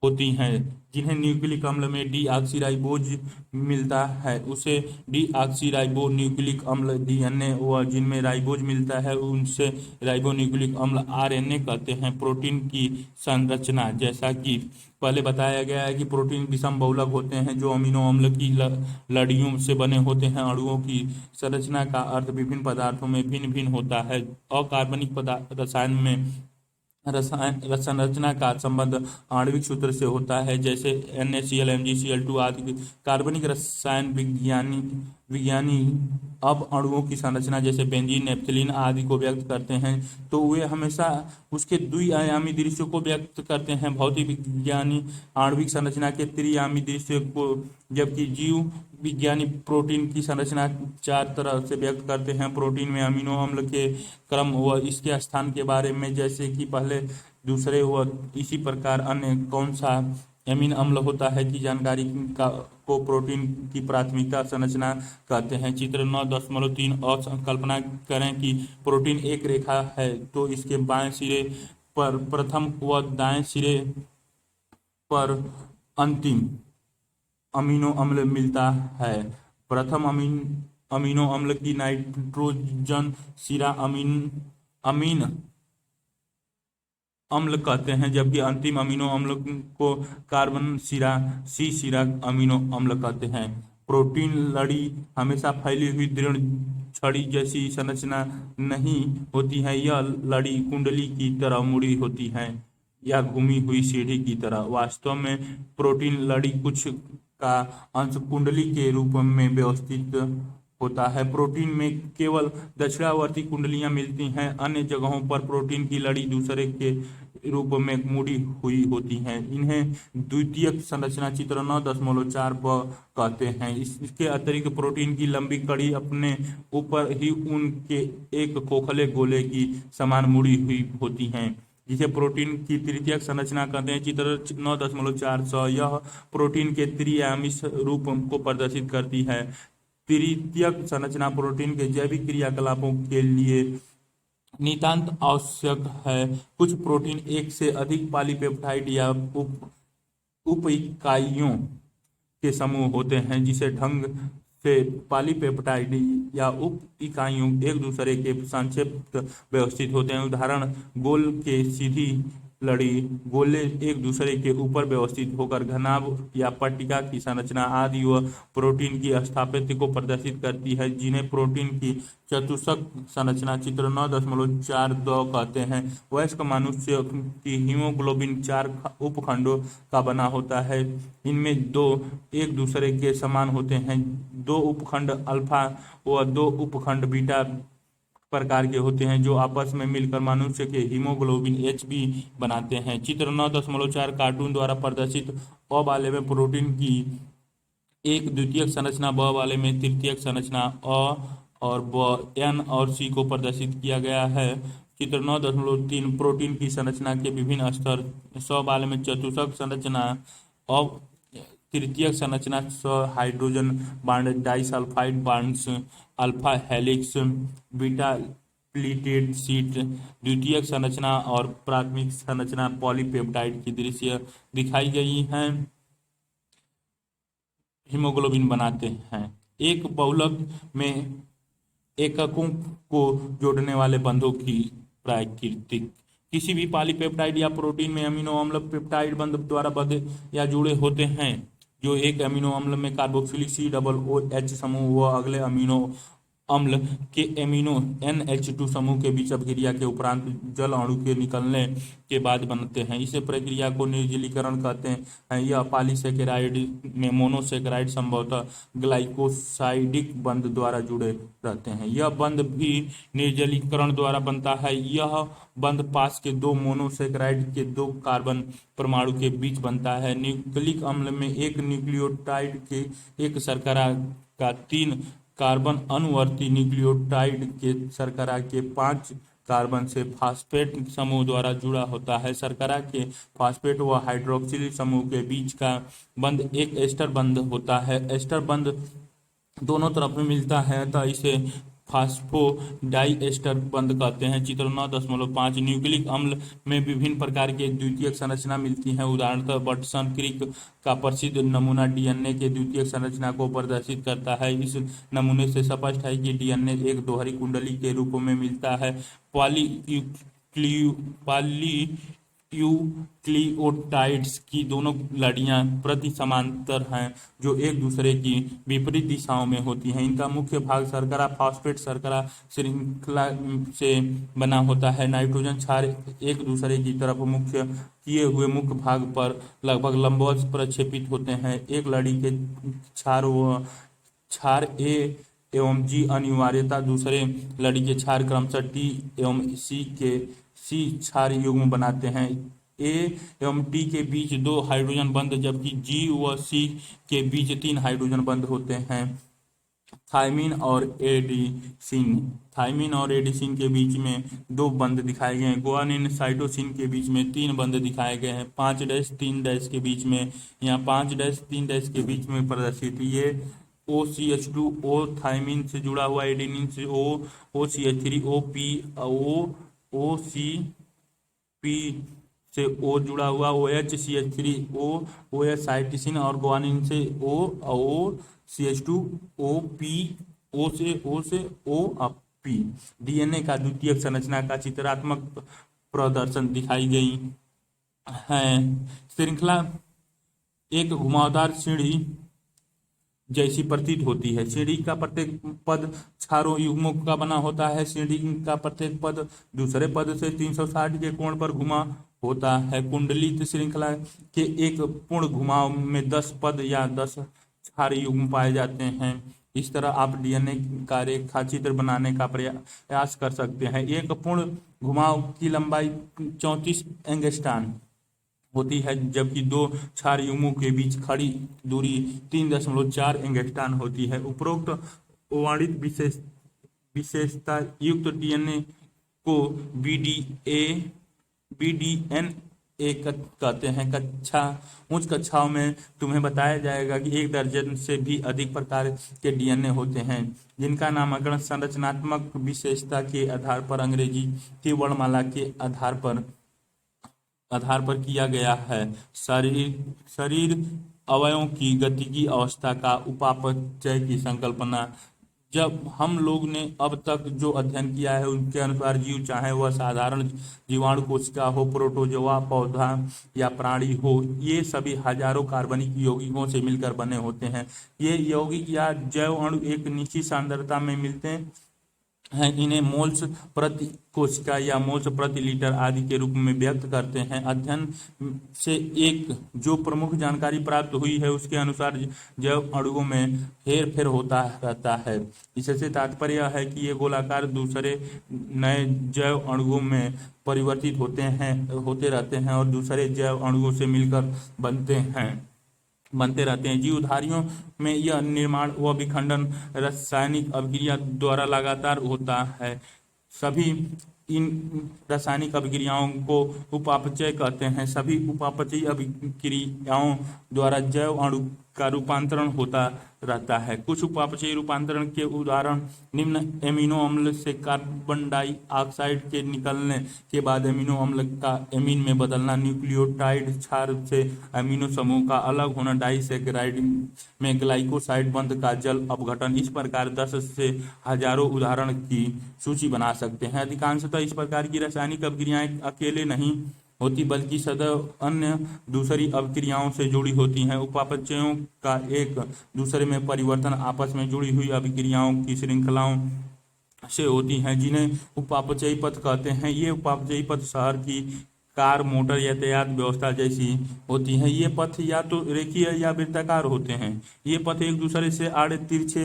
होती हैं। जिन्हें न्यूक्लिक अम्ल में डीऑक्सीराइबोज मिलता है उसे डीऑक्सीराइबो न्यूक्लिक अम्ल DNA व जिनमें राइबोज मिलता है उनसे राइबो न्यूक्लिक अम्ल RNA कहते हैं। प्रोटीन की संरचना, जैसा कि पहले बताया गया है कि प्रोटीन विषम बहुलक होते हैं जो अमीनो अम्ल की लड़ियों से बने होते हैं। अणुओं की संरचना का अर्थ विभिन्न पदार्थों में भिन्न भिन्न होता है। अकार्बनिक रसायन में संरचना का संबंध आणविक सूत्र से होता है, जैसे NaCl MgCl2 आदि। कार्बनिक रसायन विज्ञानी अब अणुओं की संरचना जैसे बेंजीन, नेप्थलीन आदि को व्यक्त करते हैं तो वे हमेशा उसके द्विआयामी दृश्य को व्यक्त करते हैं। भौतिक विज्ञानी आणविक संरचना के त्रिआयामी दृश्य को, जबकि जीव विज्ञानी प्रोटीन की संरचना 4 तरह से व्यक्त करते हैं। प्रोटीन में अमीनो अम्ल के क्रम व इसके स्थान के बारे में, जैसे कि पहले, दूसरे व इसी प्रकार अन्य कौन सा एमीन अम्ल होता है कि जानकारी का को प्रोटीन की प्राथमिकता संरचना कहते हैं। चित्र 9.3 और कल्पना करें कि प्रोटीन एक रेखा है तो इसके बाएं सिरे पर प्रथम व दाएं सिरे पर अंतिम अमीनो अम्ल मिलता है। प्रथम अमीनो अम्ल की नाइट्रोजन सिरा अमीन अम्ल कहते हैं, जबकि अंतिम अमीनो अम्ल को कार्बन सिरा सी सिरा अमीनो अम्ल कहते हैं। प्रोटीन लड़ी हमेशा फैली हुई दृढ़ छड़ी जैसी संरचना नहीं होती है। यह लड़ी कुंडली की तरह मुड़ी होती है या घूमी हुई सीढ़ी की तरह। वास्तव में प्रोटीन लड़ी कुछ का अंश कुंडली के रूप में व्यवस्थित होता है। प्रोटीन में केवल दक्षिणावर्ती कुंडलियां मिलती हैं, अन्य जगहों पर प्रोटीन की लड़ी दूसरे के रूप में मुड़ी हुई होती हैं। इन्हें द्वितीयक संरचना चित्र 9.4 ब कहते हैं। इसके अतिरिक्त प्रोटीन की लंबी कड़ी अपने ऊपर ही उनके एक खोखले गोले की समान मुड़ी हुई होती हैं, जिसे प्रोटीन की तृतीयक संरचना कहते हैं। चित्र 9.4 यह प्रोटीन के त्रिआयामी रूप को प्रदर्शित करती है। तृतीयक संरचना प्रोटीन के जैविक क्रियाकलापों के लिए नितांत आवश्यक है। कुछ प्रोटीन एक से अधिक पॉलीपेप्टाइड या उप इकाइयों के समूह होते हैं, जिसे ढंग से पॉलीपेप्टाइड या उप इकाइयों एक दूसरे के संक्षिप्त व्यवस्थित होते हैं। उदाहरण गोल के सीधी लड़ी गोले एक दूसरे के ऊपर व्यवस्थित होकर घनाभ या पट्टिका की संरचना आदि व प्रोटीन की स्थापत्य को प्रदर्शित करती है, जिन्हें प्रोटीन की चतुष्क संरचना चित्र 9.42 कहते हैं। वयस्क मनुष्य की हीमोग्लोबिन 4 उपखंडों का बना होता है। इनमें 2 एक दूसरे के समान होते हैं। 2 उपखंड अल्फा व 2 उपखंड बीटा प्रकार के होते हैं, जो आपस में मिलकर मनुष्य के हीमोग्लोबिन Hb बनाते हैं। चित्र 9.4 कार्टून द्वारा प्रदर्शित अ वाले में प्रोटीन की एक द्वितीयक संरचना, ब वाले में तृतीयक संरचना अ और ब, एन और सी को प्रदर्शित किया गया है। चित्र 9.3 प्रोटीन की संरचना के विभिन्न स्तर, स वाले में चतुष्क संरचना, अ तृतीयक संरचना स hydrogen bond disulphide bonds, alpha helix, beta pleated sheet, द्वितीयक संरचना और प्राथमिक संरचना पॉलीपेप्टाइड की दृश्य दिखाई गई हैं, हीमोग्लोबिन बनाते हैं। एक बहुलक में एककों को जोड़ने वाले बंधों की प्राकृतिक किसी भी पॉलीपेप्टाइड या प्रोटीन में अमीनो अम्ल पेप्टाइड बंध द्वारा बंधे या जुड़े होते हैं, जो एक अमीनो अम्ल में कार्बोक्सिलिक COOH समूह व अगले अमीनो अम्ल के एमिनो NH2 समूह के बीच अभिक्रिया के उपरांत जल अणु के निकलने के बाद बनते हैं। इस प्रक्रिया को निर्जलीकरण कहते हैं। यह पॉलीसेकेराइड में मोनोसेकेराइड संभवतः ग्लाइकोसाइडिक बंध द्वारा जुड़े रहते हैं। यह बंध भी निर्जलीकरण द्वारा बनता है। यह बंध पास के 2 मोनोसेकेराइड के 2 कार्बन परमाणु के बीच बनता है। न्यूक्लिक अम्ल में एक न्यूक्लियोटाइड के एक शर्करा का 3 कार्बन अनुवर्ती न्यूक्लियोटाइड के शर्करा के 5 कार्बन से फास्फेट समूह द्वारा जुड़ा होता है। शर्करा के फास्फेट व हाइड्रोक्सिल समूह के बीच का बंध एक एस्टर बंध होता है। एस्टर बंध दोनों तरफ में मिलता है, अतः इसे फास्फोडाइएस्टर बंध कहते हैं। चित्र 9.5 न्यूक्लिक अम्ल में विभिन्न प्रकार के द्वितीयक संरचना मिलती है। उदाहरणतः बटसन क्रिक का प्रसिद्ध नमूना डीएनए के द्वितीयक संरचना को प्रदर्शित करता है। इस नमूने से स्पष्ट है कि डीएनए एक दोहरी कुंडली के रूप में मिलता है। पॉलीयूक्लियोटाइड्स की दोनों लड़ियां प्रति समांतर हैं, जो एक दूसरे की विपरीत दिशाओं में होती हैं। इनका मुख्य भाग शर्करा फास्फेट शर्करा श्रृंखला से बना होता है। नाइट्रोजन क्षार एक दूसरे की तरफ मुख्य किए हुए मुख्य भाग पर लगभग लंबवत प्रक्षेपित होते हैं। एक लड़ी के क्षार A एवं G अनिवार्यता दूसरे लड़ी के क्षार क्रमशः T एवं C के C क्षार युग्म बनाते हैं। A एवं T के बीच 2 हाइड्रोजन बंध, जबकि G व C के बीच 3 हाइड्रोजन बंध होते हैं। थायमीन और एडिसिन थायमिन और एडिसिन के बीच में 2 बंध दिखाए गए हैं। गुआनिन साइटोसिन के बीच में 3 बंध दिखाए गए हैं। 5-3 के बीच में, यहाँ 5-3 के बीच में प्रदर्शित ये OCH2O थायमिन से जुड़ा हुआ, एडेनिन से OCH3 OP से O जुड़ा हुआ, OHCH3 OH साइटिसिन, और गुआनिन से OCH2OP, O से P। डीएनए का द्वितीयक संरचना का चित्रात्मक प्रदर्शन दिखाई गई है। श्रृंखला एक घुमावदार सीढ़ी जैसी प्रतीत होती है। सीढ़ी का प्रत्येक पद क्षारों युग्मों का बना होता है। सीढ़ी का प्रत्येक पद दूसरे पद से 360 के कोण पर घुमा होता है। कुंडलित श्रृंखला के एक पूर्ण घुमाव में 10 पद या 10 क्षार युग्म पाए जाते हैं। इस तरह आप डीएनए का रेखा चित्र बनाने का प्रयास कर सकते हैं। एक पूर्ण घुमाव की लंबाई 34 एंगस्ट्रॉम होती है, जबकि 2 क्षार युग्मों के बीच खड़ी दूरी 3.4 एंगस्ट्रॉम होती है। उपरोक्त वर्णित विशेषता युक्त डीएनए को BDNA कहते हैं। उच्च कक्षाओं में तुम्हें बताया जाएगा कि 1 दर्जन से भी अधिक प्रकार के डीएनए होते हैं, जिनका नामकरण संरचनात्मक विशेषता के आधार पर अंग्रेजी की वर्णमाला के आधार पर किया गया है। शरीर अवयवों की गतिकी अवस्था का उपापचय की संकल्पना। जब हम लोग ने अब तक जो अध्ययन किया है उनके अनुसार जीव, चाहे वह साधारण जीवाणु कोशिका हो, प्रोटोजोआ, पौधा या प्राणी हो, ये सभी हजारों कार्बनिक यौगिकों से मिलकर बने होते हैं। ये यौगिक या जैव अणु एक निश्चित सांद्रता में मिलते हैं। इन्हें मोल्स प्रति कोशिका या मोल्स प्रति लीटर आदि के रूप में व्यक्त करते हैं। अध्ययन से एक जो प्रमुख जानकारी प्राप्त हुई है उसके अनुसार जैव अणुओं में हेर फेर होता रहता है। इससे तात्पर्य है कि ये गोलाकार दूसरे नए जैव अणुओं में परिवर्तित होते रहते हैं और दूसरे जैव अणुओं से मिलकर बनते रहते हैं। जीवधारियों में यह निर्माण व विखंडन रासायनिक अभिक्रिया द्वारा लगातार होता है। सभी इन रासायनिक अभिक्रियाओं को उपापचय कहते हैं। सभी उपापचयी अभिक्रियाओं द्वारा जैव अणु का रूपांतरण होता रहता है। कुछ उपापचयी रूपांतरण के उदाहरण निम्न: एमिनो अम्ल से कार्बन डाइऑक्साइड के निकलने के बाद एमिनो अम्ल का एमीन में बदलना, न्यूक्लियोटाइड क्षार से एमिनो समूह का अलग होना, डाइसैकेराइड में ग्लाइकोसाइड बंध का जल अपघटन। इस प्रकार 10 से हजारों उदाहरण की सूची बना सकते हैं। अधिकांशतः इस प्रकार की रासायनिक अभिक्रियाएं अकेले नहीं होती बल्कि सदैव अन्य दूसरी अभिक्रियाओं से जुड़ी होती हैं। उपापचयों का एक दूसरे में परिवर्तन आपस में जुड़ी हुई अभिक्रियाओं की श्रृंखलाओं से होती हैं, जिन्हें उपापचयी पथ कहते हैं। ये उपापचयी पथ शहर की कार, मोटर यातायात व्यवस्था जैसी होती हैं। ये पथ या तो रेखीय या वृत्ताकार होते हैं। ये पथ एक दूसरे से आड़े तिरछे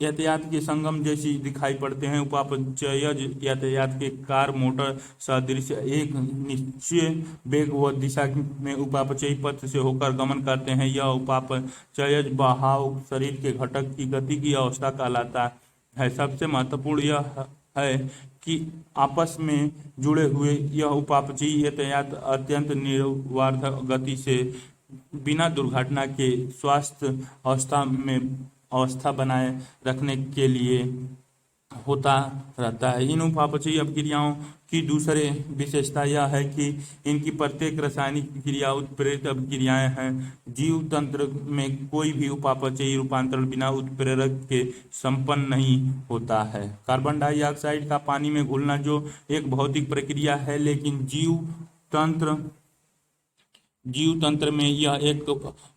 यातायात के संगम जैसी दिखाई पड़ते हैं। उपापचयज यातायात के कार, मोटर सदृश एक निश्चित वेग व दिशा में उपापचयी पथ से होकर गमन करते हैं। यह उपापचयज बहाव शरीर के घटक की गति की अवस्था कहलाता है। सबसे महत्वपूर्ण यह है कि आपस में जुड़े हुए यह उपापचयी यातायात अत्यंत निर्बाध गति से बिना दुर्घटना के स्वस्थ अवस्था बनाए रखने के लिए होता रहता है। इन उपापचयी अभिक्रियाओं की दूसरे विशेषता यह है कि इनकी प्रत्येक रासायनिक क्रिया उत्प्रेरक अभिक्रियाएं हैं। जीव तंत्र में कोई भी उपापचयी रूपांतरण बिना उत्प्रेरक के संपन्न नहीं होता है। कार्बन डाइऑक्साइड का पानी में घुलना जो एक भौतिक प्रक्रिया है, लेकिन जीव तंत्र में यह एक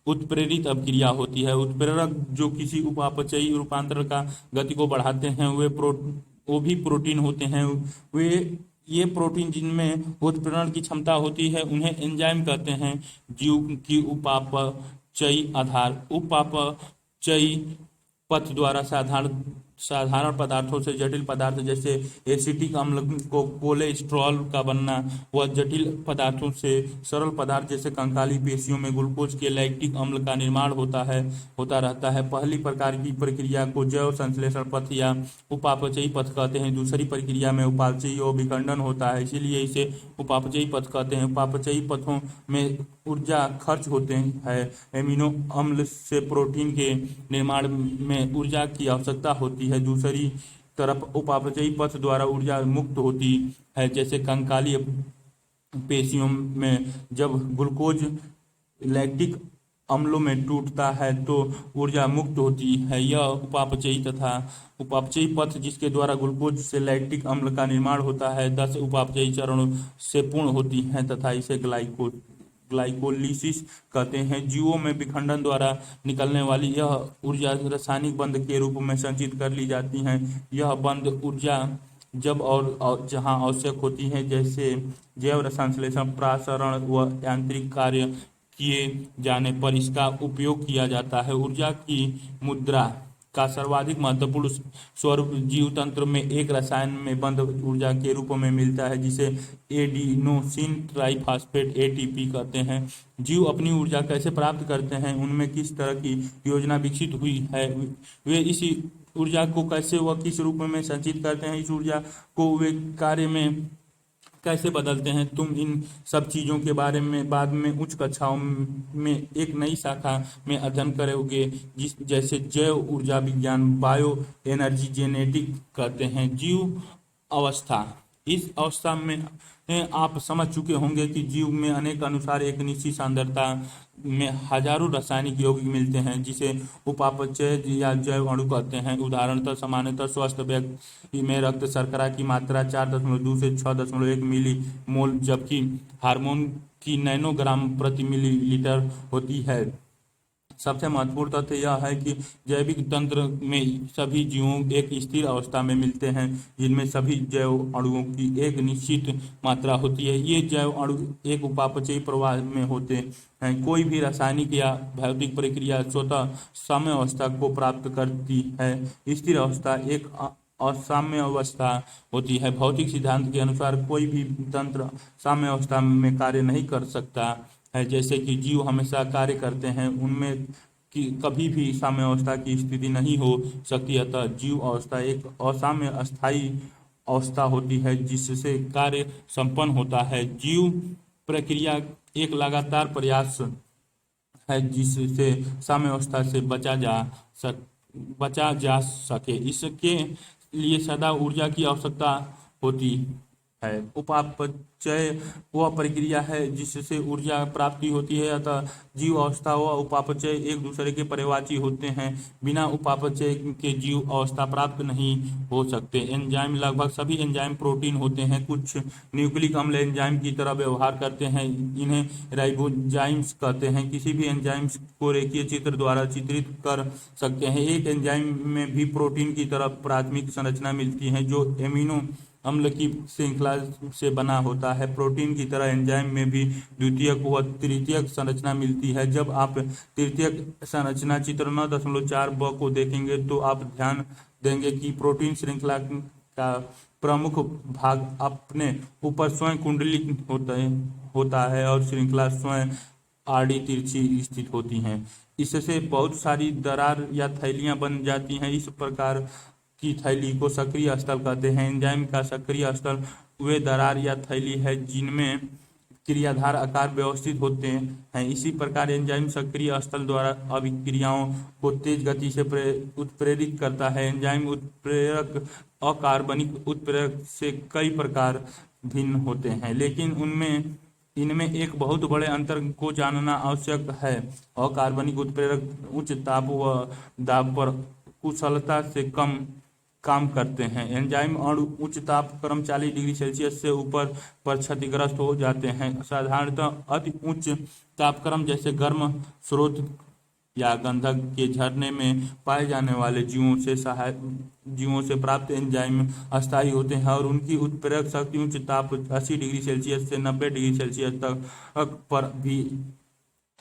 उत्प्रेरित अभिक्रिया होती है। उत्प्रेरक जो किसी उपापचयी रूपांतरण का गति को बढ़ाते हैं वो भी प्रोटीन होते हैं। ये प्रोटीन जिनमें उत्प्रेरण की क्षमता होती है उन्हें एंजाइम कहते हैं। जीव की उपापचयी पथ द्वारा साधारण साधारण पदार्थों से जटिल पदार्थ जैसे एसिटिक अम्ल को कोलेस्ट्रॉल का बनना, व जटिल पदार्थों से सरल पदार्थ जैसे कंकाली पेशियों में ग्लूकोज के लैक्टिक अम्ल का निर्माण होता रहता है। पहली प्रकार की प्रक्रिया को जैव संश्लेषण पथ या उपापचयी पथ कहते हैं। दूसरी प्रक्रिया में उपापचयी और विखंडन होता है, इसीलिए इसे उपापचयी पथ कहते हैं। उपापचयी पथों में ऊर्जा खर्च होते हैं। एमिनो अम्ल से प्रोटीन के निर्माण में ऊर्जा की आवश्यकता होती है। दूसरी तरफ उपापचयी पथ द्वारा ऊर्जा मुक्त होती है, जैसे कंकाली पेशियों में जब ग्लूकोज लैक्टिक अम्लों में टूटता है तो ऊर्जा मुक्त होती है। यह उपापचयी पथ जिसके द्वारा ग्लूकोज से लैक्टिक अम्ल का निर्माण होता है 10 उपापचयी चरणों से पूर्ण होती है तथा इसे ग्लाइकोलिसिस कहते हैं। जीवों में विखंडन द्वारा निकलने वाली यह ऊर्जा रासायनिक बंध के रूप में संचित कर ली जाती है। यह बंध ऊर्जा जब और जहां आवश्यक होती है, जैसे जैव संश्लेषण, प्रासरण व यांत्रिक कार्य किए जाने पर इसका उपयोग किया जाता है। ऊर्जा की मुद्रा का सर्वाधिक महत्वपूर्ण स्वरूप जीव तंत्र में एक रसायन में बंध ऊर्जा के रूप में मिलता है, जिसे एडिनोसिन ट्राइफॉस्फेट एटीपी कहते हैं। जीव अपनी ऊर्जा कैसे प्राप्त करते हैं, उनमें किस तरह की योजना विकसित हुई है, वे इस ऊर्जा को कैसे व किस रूप में संचित करते हैं, इस ऊर्जा को वे कार्य में कैसे बदलते हैं, तुम इन सब चीज़ों के बारे में बाद में उच्च कक्षाओं में एक नई शाखा में अध्ययन करोगे, जैसे जैव ऊर्जा विज्ञान, बायो एनर्जी जेनेटिक कहते हैं। जीव अवस्था, इस अवस्था में आप समझ चुके होंगे कि जीव में अनेक अनुसार एक निश्चित सांद्रता में हजारों रासायनिक यौगिक मिलते हैं, जिसे उपापचय या जैव अणु कहते हैं। उदाहरणतः सामान्यतः स्वस्थ व्यक्ति में रक्त शर्करा की मात्रा 4.2 से 6.1 मिली मोल, जबकि हार्मोन की नैनोग्राम प्रति मिलीलीटर होती है। सबसे महत्वपूर्ण तथ्य यह है कि जैविक तंत्र में सभी जीवों एक स्थिर अवस्था में मिलते हैं, जिनमें सभी जैव अणुओं की एक निश्चित मात्रा होती है। ये जैव अणु एक उपापचयी प्रवाह में होते हैं। कोई भी रासायनिक या भौतिक प्रक्रिया स्वतः साम्य अवस्था को प्राप्त करती है। स्थिर अवस्था एक असाम्य अवस्था होती है। भौतिक सिद्धांत के अनुसार कोई भी तंत्र साम्य अवस्था में कार्य नहीं कर सकता है। जैसे कि जीव हमेशा कार्य करते हैं, उनमें कि कभी भी साम्य अवस्था की स्थिति नहीं हो सकती। अतः जीव अवस्था एक असाम्य अस्थायी अवस्था होती है, जिससे कार्य संपन्न होता है। जीव प्रक्रिया एक लगातार प्रयास है, जिससे साम्य अवस्था से बचा जा सके। इसके लिए सदा ऊर्जा की आवश्यकता होती है। उपापचय वह प्रक्रिया है जिससे ऊर्जा प्राप्ति होती है, अतः जीव अवस्था व उपापचय एक दूसरे के पर्यायवाची होते हैं। बिना उपापचय के जीव अवस्था प्राप्त नहीं हो सकते। एंजाइम, लगभग सभी एंजाइम प्रोटीन होते हैं। कुछ न्यूक्लिक अम्ल एंजाइम की तरह व्यवहार करते हैं, इन्हें राइबोजाइम्स कहते हैं। किसी भी एंजाइम को रेखीय चित्र द्वारा चित्रित कर सकते हैं। एक एंजाइम में भी प्रोटीन की तरह प्राथमिक संरचना मिलती है, जो एमिनो अम्ल की श्रृंखला से बना होता है। प्रोटीन की तरह एंजाइम में भी द्वितीयक व तृतीयक संरचना मिलती है। जब आप तृतीयक संरचना चित्र 9.4 को देखेंगे तो आप ध्यान देंगे कि प्रोटीन श्रृंखला का प्रमुख भाग अपने ऊपर स्वयं कुंडली होता है और श्रृंखला स्वयं आड़ी तिरछी स्थित होती हैं। इससे बहुत सारी दरार या थैलियां बन जाती हैं। इस प्रकार की थैली को सक्रिय स्थल कहते हैं। एंजाइम का सक्रिय स्थल वे दरार या थैली है जिनमें क्रियाधार आकार व्यवस्थित होते हैं। इसी प्रकार एंजाइम सक्रिय स्थल द्वारा अभिक्रियाओं को तेज गति से उत्प्रेरित करता है। एंजाइम उत्प्रेरक अकार्बनिक उत्प्रेरक से कई प्रकार भिन्न होते हैं, लेकिन इनमें एक बहुत बड़े अंतर को जानना आवश्यक है। अकार्बनिक उत्प्रेरक उच्च ताप व दाब पर कुशलता से कम काम करते हैं। एंजाइम अणु उच्च ताप क्रम 40 डिग्री सेल्सियस से ऊपर पर क्षतिग्रस्त हो जाते हैं। साधारणतः अति उच्च तापक्रम जैसे गर्म स्रोत या गंधक के झरने में पाए जाने वाले जीवों से प्राप्त एंजाइम अस्थायी होते हैं और उनकी उत्प्रेरक शक्ति उच्च ताप 80 डिग्री सेल्सियस से 90 डिग्री सेल्सियस तक पर भी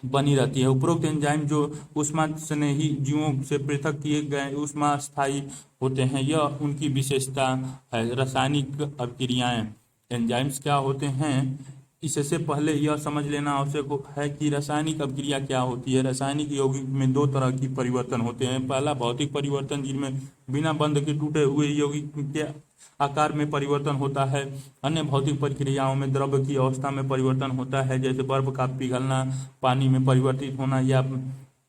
बनी रहती है। उपरोक्त एंजाइम जो ऊष्मा स्नेही जीवों से पृथक किए गए ऊष्मा स्थायी होते हैं, यह उनकी विशेषता है। रासायनिक अभिक्रियाएं, एंजाइम्स क्या होते हैं, इससे पहले यह समझ लेना आवश्यक है कि रासायनिक अभिक्रिया क्या होती है। रासायनिक यौगिक में दो तरह की परिवर्तन होते हैं। पहला भौतिक परिवर्तन, जिनमें बिना बंध के टूटे हुए यौगिक के आकार में परिवर्तन होता है। अन्य भौतिक प्रक्रियाओं में द्रव्य की अवस्था में परिवर्तन होता है, जैसे बर्फ का पिघलना, पानी में परिवर्तित होना या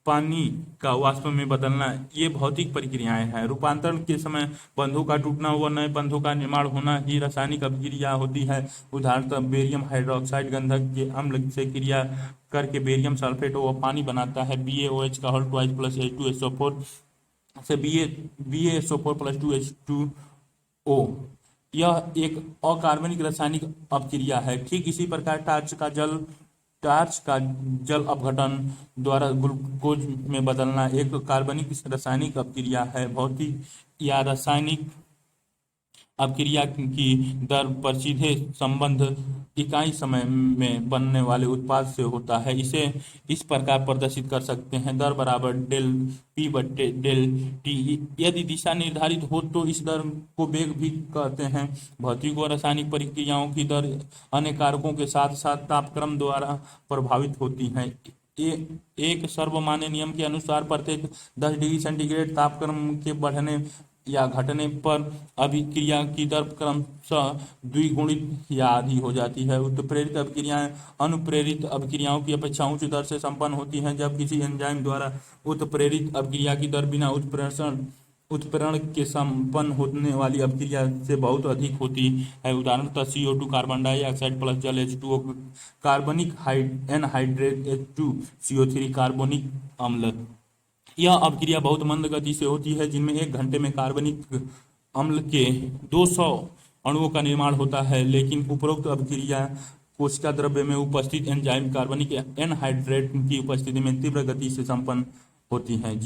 पानी का वाष्प में बदलना। ये भौतिक प्रक्रियाएं हैं। रूपांतरण के समय बंधों का टूटना व नए बंधों का निर्माण होना ही रासायनिक अभिक्रिया होती है। उदाहरणतः बेरियम हाइड्रोक्साइड गंधक के अम्ल से क्रिया करके बेरियम सल्फेट व पानी बनाता है। BaOH का होल ट्वाइस प्लस H2SO4 से BaSO4 प्लस 2H2O। यह एक अकार्बनिक रासायनिक अपक्रिया है। ठीक इसी प्रकार टार्च का जल अपघटन द्वारा ग्लूकोज में बदलना एक कार्बनिक रासायनिक अपक्रिया है। भौतिक या रासायनिक अपक्रिया की दर पर सीधे संबंध इकाई समय में बनने वाले उत्पाद से होता है। इसे इस प्रकार प्रदर्शित कर सकते हैं: दर बराबर डेल P बट्टे डेल T। यदि दिशा निर्धारित हो तो इस दर को वेग भी कहते हैं। भौतिक और रासायनिक प्रक्रियाओं की दर अन्य कारकों के साथ साथ तापक्रम द्वारा प्रभावित होती है। एक सर्वमान्य नियम के अनुसार प्रत्येक 10 डिग्री सेंटीग्रेड तापक्रम के बढ़ने या घटने पर अभिक्रिया की दर क्रमशः द्विगुणित या आधी हो जाती है। उत्प्रेरित अभिक्रियाएं अनुप्रेरित अभिक्रियाओं की अपेक्षा उच्च दर से संपन्न होती हैं। जब किसी एंजाइम द्वारा उत्प्रेरित अभिक्रिया की दर बिना उत्प्रेरण के संपन्न होने वाली अभिक्रिया से बहुत अधिक होती है, उदाहरणतः CO2 कार्बन डाइऑक्साइड प्लस जल H2O, कार्बनिक एनहाइड्रेट H2CO3 कार्बोनिक अम्ल। यह अभिक्रिया बहुत मंद गति से होती है, जिनमें 1 घंटे में कार्बनिक अम्ल के 200 अणुओं का निर्माण होता है। लेकिन उपरोक्त अभिक्रिया कोशिका द्रव्य में उपस्थित एंजाइम कार्बनिक एनहाइड्रेट की उपस्थिति में तीव्र गति से संपन्न होती हैं,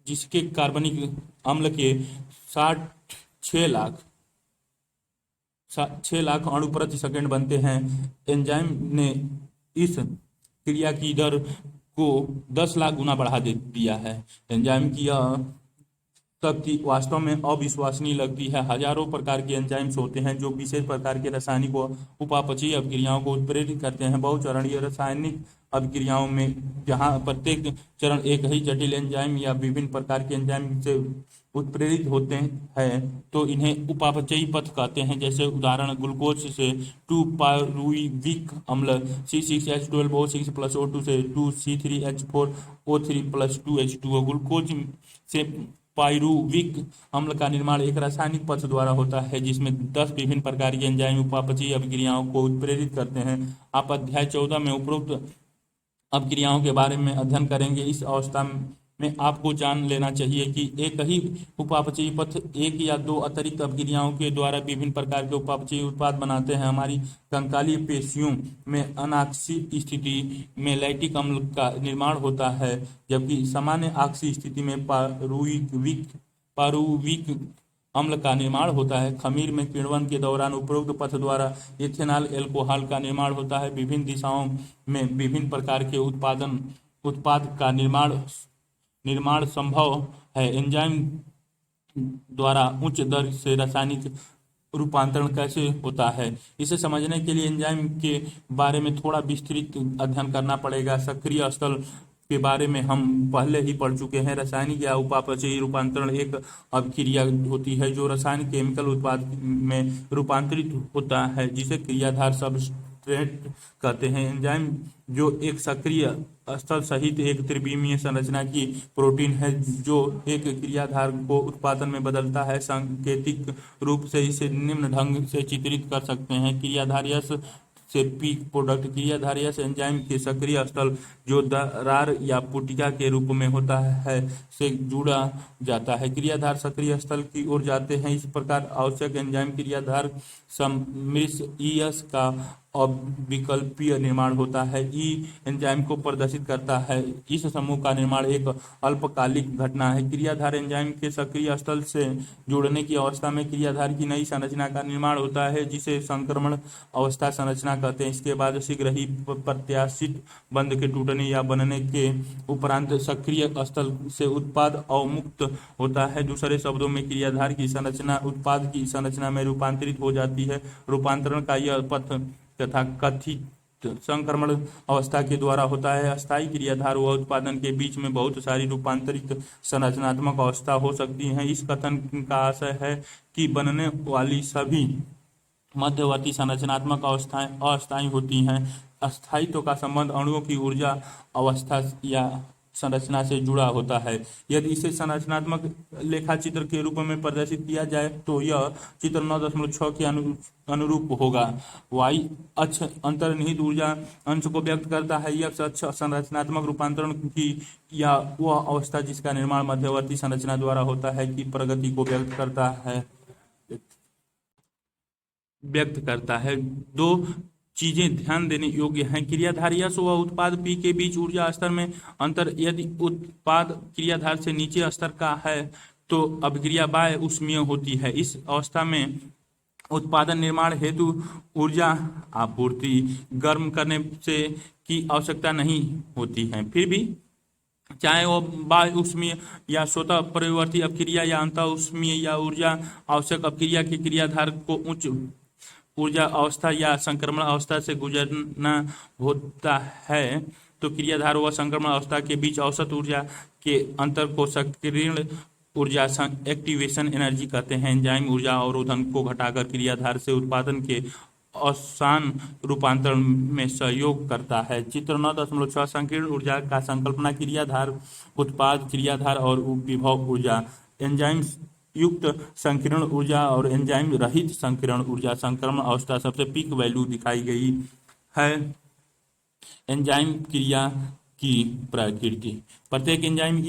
जिसके कार्बनिक अम्ल के 6 लाख अणु प्रति सेकंड बनते हैं। एंजाइम ने इस क्रिया की दर को 10 लाख गुना बढ़ा दिया है। एंजाइम की यह शक्ति वास्तव में अविश्वसनीय लगती है। हजारों प्रकार के एंजाइम्स होते हैं जो विशेष प्रकार के रासायनिक व उपापचयी अभिक्रियाओं को उत्प्रेरित करते हैं। बहुचरणीय रासायनिक अभिक्रियाओं में जहां प्रत्येक चरण एक ही जटिल एंजाइम या विभिन्न प्रकार के एंजाइम से उत्प्रेरित होते हैं तो इन्हें उपापचयी पथ कहते हैं। जैसे उदाहरण, ग्लूकोज से 2-पायरुविक अम्ल C6H12O6 प्लस O2 से 2C3H4O3 प्लस 2H2O। ग्लूकोज से पायरुविक अम्ल का निर्माण एक रासायनिक पथ द्वारा होता है, जिसमें 10 विभिन्न प्रकार के एंजाइम उपापचयी अभिक्रियाओं को उत्प्रेरित करते हैं। आप अध्याय 14 में उपरोक्त अभिक्रियाओं के बारे में अध्ययन करेंगे। इस अवस्था में आपको जान लेना चाहिए कि एक ही उपापचयी पथ एक या दो अतिरिक्त अभिक्रियाओं के द्वारा विभिन्न प्रकार के उपापचयी उत्पाद बनाते हैं। हमारी कंकालीय पेशियों में अनाक्सीय स्थिति में लैक्टिक अम्ल का निर्माण होता है, जबकि सामान्य आक्सीय स्थिति में पारुविक अम्ल का निर्माण होता है। खमीर में किण्वन के दौरान उपरोक्त पथ द्वारा इथेनॉल एल्कोहल का निर्माण होता है। विभिन्न दिशाओं में विभिन्न प्रकार के उत्पाद का निर्माण संभव है। एंजाइम द्वारा उच्च दर से रासायनिक रूपांतरण कैसे होता है, इसे समझने के लिए एंजाइम के बारे में थोड़ा विस्तृत अध्ययन करना पड़ेगा। सक्रिय स्थल के बारे में हम पहले ही पढ़ चुके हैं। रासायनिक या उपापचयी रूपांतरण एक अभिक्रिया होती है जो रासायनिक केमिकल उत्पाद में रूपांतरित होता है, जिसे क्रियाधार सबस्ट्रेट कहते हैं। एंजाइम जो एक सक्रिय स्थल सहित एक त्रिविमीय संरचना की प्रोटीन है जो एक क्रियाधार को उत्पादन में बदलता है। सांकेतिक रूप से इसे निम्न ढंग से चित्रित कर सकते हैं: क्रियाधार यश से पीक प्रोडक्ट। क्रियाधार यश एंजाइम के सक्रिय स्थल जो दरार या पुटिका के रूप में होता है से जुड़ा जाता है। क्रियाधार सक्रिय स्थल की ओर जाते हैं। इस प्रकार आवश्यक एंजाइम क्रियाधार सम्मिश्र ES का अविकल्पीय निर्माण होता है। ई एंजाइम को प्रदर्शित करता है। इस समूह का निर्माण एक अल्पकालिक घटना है। क्रियाधार एंजाइम के सक्रिय स्थल से जुड़ने की अवस्था में क्रियाधार की नई संरचना का निर्माण होता है, जिसे संक्रमण अवस्था संरचना कहते हैं। इसके बाद शीघ्र ही प्रत्याशित बंध के टूटने या बनने के उपरांत सक्रिय स्थल से उत्पाद अवमुक्त होता है। दूसरे शब्दों में क्रियाधार की संरचना उत्पाद की संरचना में रूपांतरित हो जाती है। रूपांतरण का यह पथ तथा कथित संक्रमण अवस्था के द्वारा होता है। अस्थायी क्रियाधार व उत्पादन के बीच में बहुत सारी रूपांतरित संरचनात्मक अवस्था हो सकती हैं। इस कथन का आशय है कि बनने वाली सभी मध्यवर्ती संरचनात्मक अवस्थाएं अस्थायी होती हैं। अस्थायित्व का संबंध अणुओं की ऊर्जा अवस्था या संरचना से जुड़ा होता है। यदि इसे संरचनात्मक लेखाचित्र के रूप में प्रदर्शित किया जाए तो यह चित्र 9.6 के अनुरूप होगा। वाई अक्ष अंतर्निहित ऊर्जा अंश को व्यक्त करता है। यह अक्ष संरचनात्मक रूपांतरण की या वह अवस्था जिसका निर्माण मध्यवर्ती संरचना द्वारा होता है की प्रगति को व्यक्त करता है। दो चीजें ध्यान देने योग्य हैं। क्रियाधार यश व उत्पाद पी के बीच ऊर्जा स्तर में अंतर। यदि उत्पाद क्रियाधार से नीचे स्तर का है तो अभिक्रिया बाह्य ऊष्मीय होती है। इस अवस्था में उत्पादन निर्माण हेतु ऊर्जा आपूर्ति गर्म करने से की आवश्यकता नहीं होती है। फिर भी चाहे वो बाह्य ऊष्मीय या स्वतः परिवर्ती अपक्रिया या अंतः ऊष्मीय या ऊर्जा आवश्यक अपक्रिया की क्रियाधार को उच्च ऊर्जा अवस्था या संक्रमण अवस्था से गुजरना होता है, तो क्रियाधार व संक्रमण अवस्था के बीच औसत ऊर्जा के अंतर को सक्रियण ऊर्जा एक्टिवेशन एनर्जी कहते हैं। एंजाइम ऊर्जा अवरोधन को घटाकर क्रियाधार से उत्पादन के आसान रूपांतरण में सहयोग करता है। चित्र 9.6 संकीर्ण ऊर्जा का संकल्पना। क्रियाधार उत्पाद क्रियाधार और विभव ऊर्जा। एंजाइम युक्त संकीर्ण ऊर्जा और एंजाइम रहित संकीर्ण ऊर्जा। संक्रमण अवस्था सबसे पीक वैल्यू दिखाई गई है। एंजाइम क्रिया की प्रकृति। प्रत्येक एंजाइम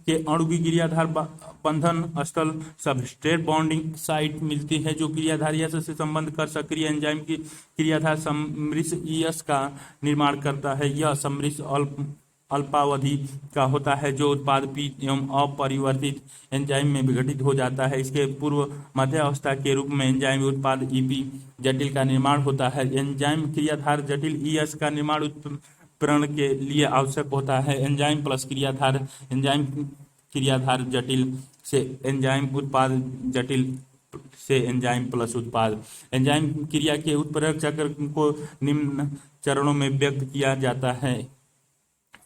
के अणु की क्रियाधार बंधन स्थल सबस्ट्रेट बॉन्डिंग साइट मिलती है जो क्रियाधार यश से संबंध कर सक्रिय एंजाइम की क्रियाधार समृद्ध यश का निर्माण करता है। यह समृद्ध अल्पावधि का होता है जो उत्पाद पी एवं अपरिवर्तित एंजाइम में विघटित हो जाता है। इसके पूर्व मध्य अवस्था के रूप में एंजाइम उत्पाद ईपी जटिल का निर्माण होता है। एंजाइम क्रियाधार जटिल ईएस का निर्माण उत्प्रेरण के लिए आवश्यक होता है। एंजाइम प्लस क्रियाधार। एंजाइम क्रियाधार जटिल से एंजाइम उत्पाद जटिल से एंजाइम प्लस उत्पाद। एंजाइम क्रिया के उत्प्रेरक चक्र को निम्न चरणों में व्यक्त किया जाता है।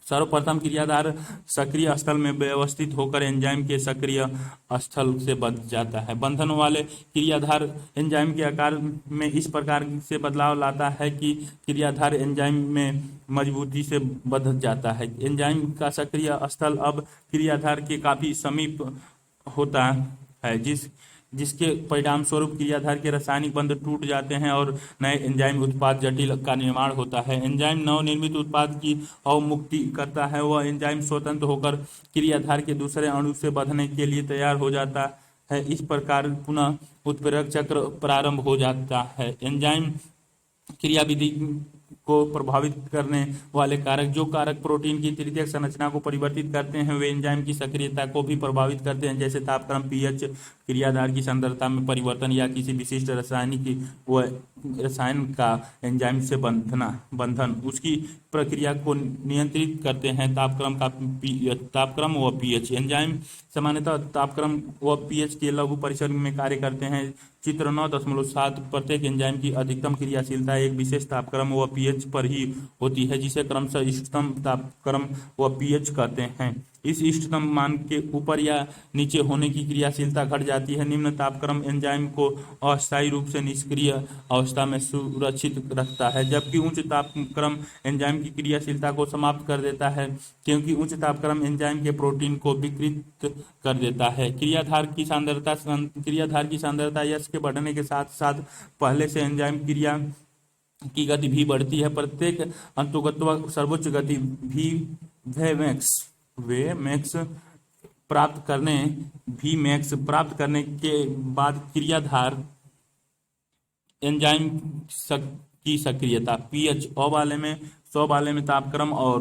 सर्वप्रथम क्रियाधार सक्रिय स्थल में व्यवस्थित होकर एंजाइम के सक्रिय स्थल से बंध जाता है। बंधन वाले क्रियाधार एंजाइम के आकार में इस प्रकार से बदलाव लाता है कि क्रियाधार एंजाइम में मजबूती से बंध जाता है। एंजाइम का सक्रिय स्थल अब क्रियाधार के काफी समीप होता है, जिसके परिणाम स्वरूप क्रियाधार के रासायनिक बंध टूट जाते हैं और नए एंजाइम उत्पाद जटिल का निर्माण होता है। एंजाइम नवनिर्मित उत्पाद की अवमुक्ति करता है। वह एंजाइम स्वतंत्र होकर क्रियाधार के दूसरे अणु से बंधने के लिए तैयार हो जाता है। इस प्रकार पुनः उत्प्रेरक चक्र प्रारंभ हो जाता है। एंजाइम क्रियाविधि को प्रभावित करने वाले कारक। जो कारक प्रोटीन की तृतीयक संरचना को परिवर्तित करते हैं वे एंजाइम की सक्रियता को भी प्रभावित करते हैं, जैसे तापक्रम, पीएच, क्रियाधार की सांद्रता में परिवर्तन या किसी विशिष्ट रसायन का एंजाइम से बंधन उसकी प्रक्रिया को नियंत्रित करते हैं। तापक्रम व पीएच। एंजाइम सामान्यतः तापक्रम व पीएच के लघु परिसर में कार्य करते हैं। चित्र 9.7 प्रत्येक एंजाइम की अधिकतम क्रियाशीलता एक विशेष तापक्रम व पीएच पर ही होती है, जिसे क्रमशः इष्टतम तापक्रम व पीएच कहते हैं। इस इष्टतम मान के ऊपर या नीचे होने की क्रियाशीलता घट जाती है। निम्न तापक्रम एंजाइम को अस्थायी रूप से निष्क्रिय अवस्था में सुरक्षित रखता है, जबकि उच्च तापक्रम एंजाइम की क्रियाशीलता को समाप्त कर देता है, क्योंकि उच्च तापक्रम एंजाइम के प्रोटीन को विकृत कर देता है। क्रियाधार की सांद्रता यश के बढ़ने के साथ साथ पहले से एंजाइम क्रिया की गति भी बढ़ती है। प्रत्येक अंतोगत्व सर्वोच्च गति Vmax प्राप्त करने के बाद क्रियाधार एंजाइम की सक्रियता। पीएच ओ वाले में 100 वाले में तापक्रम और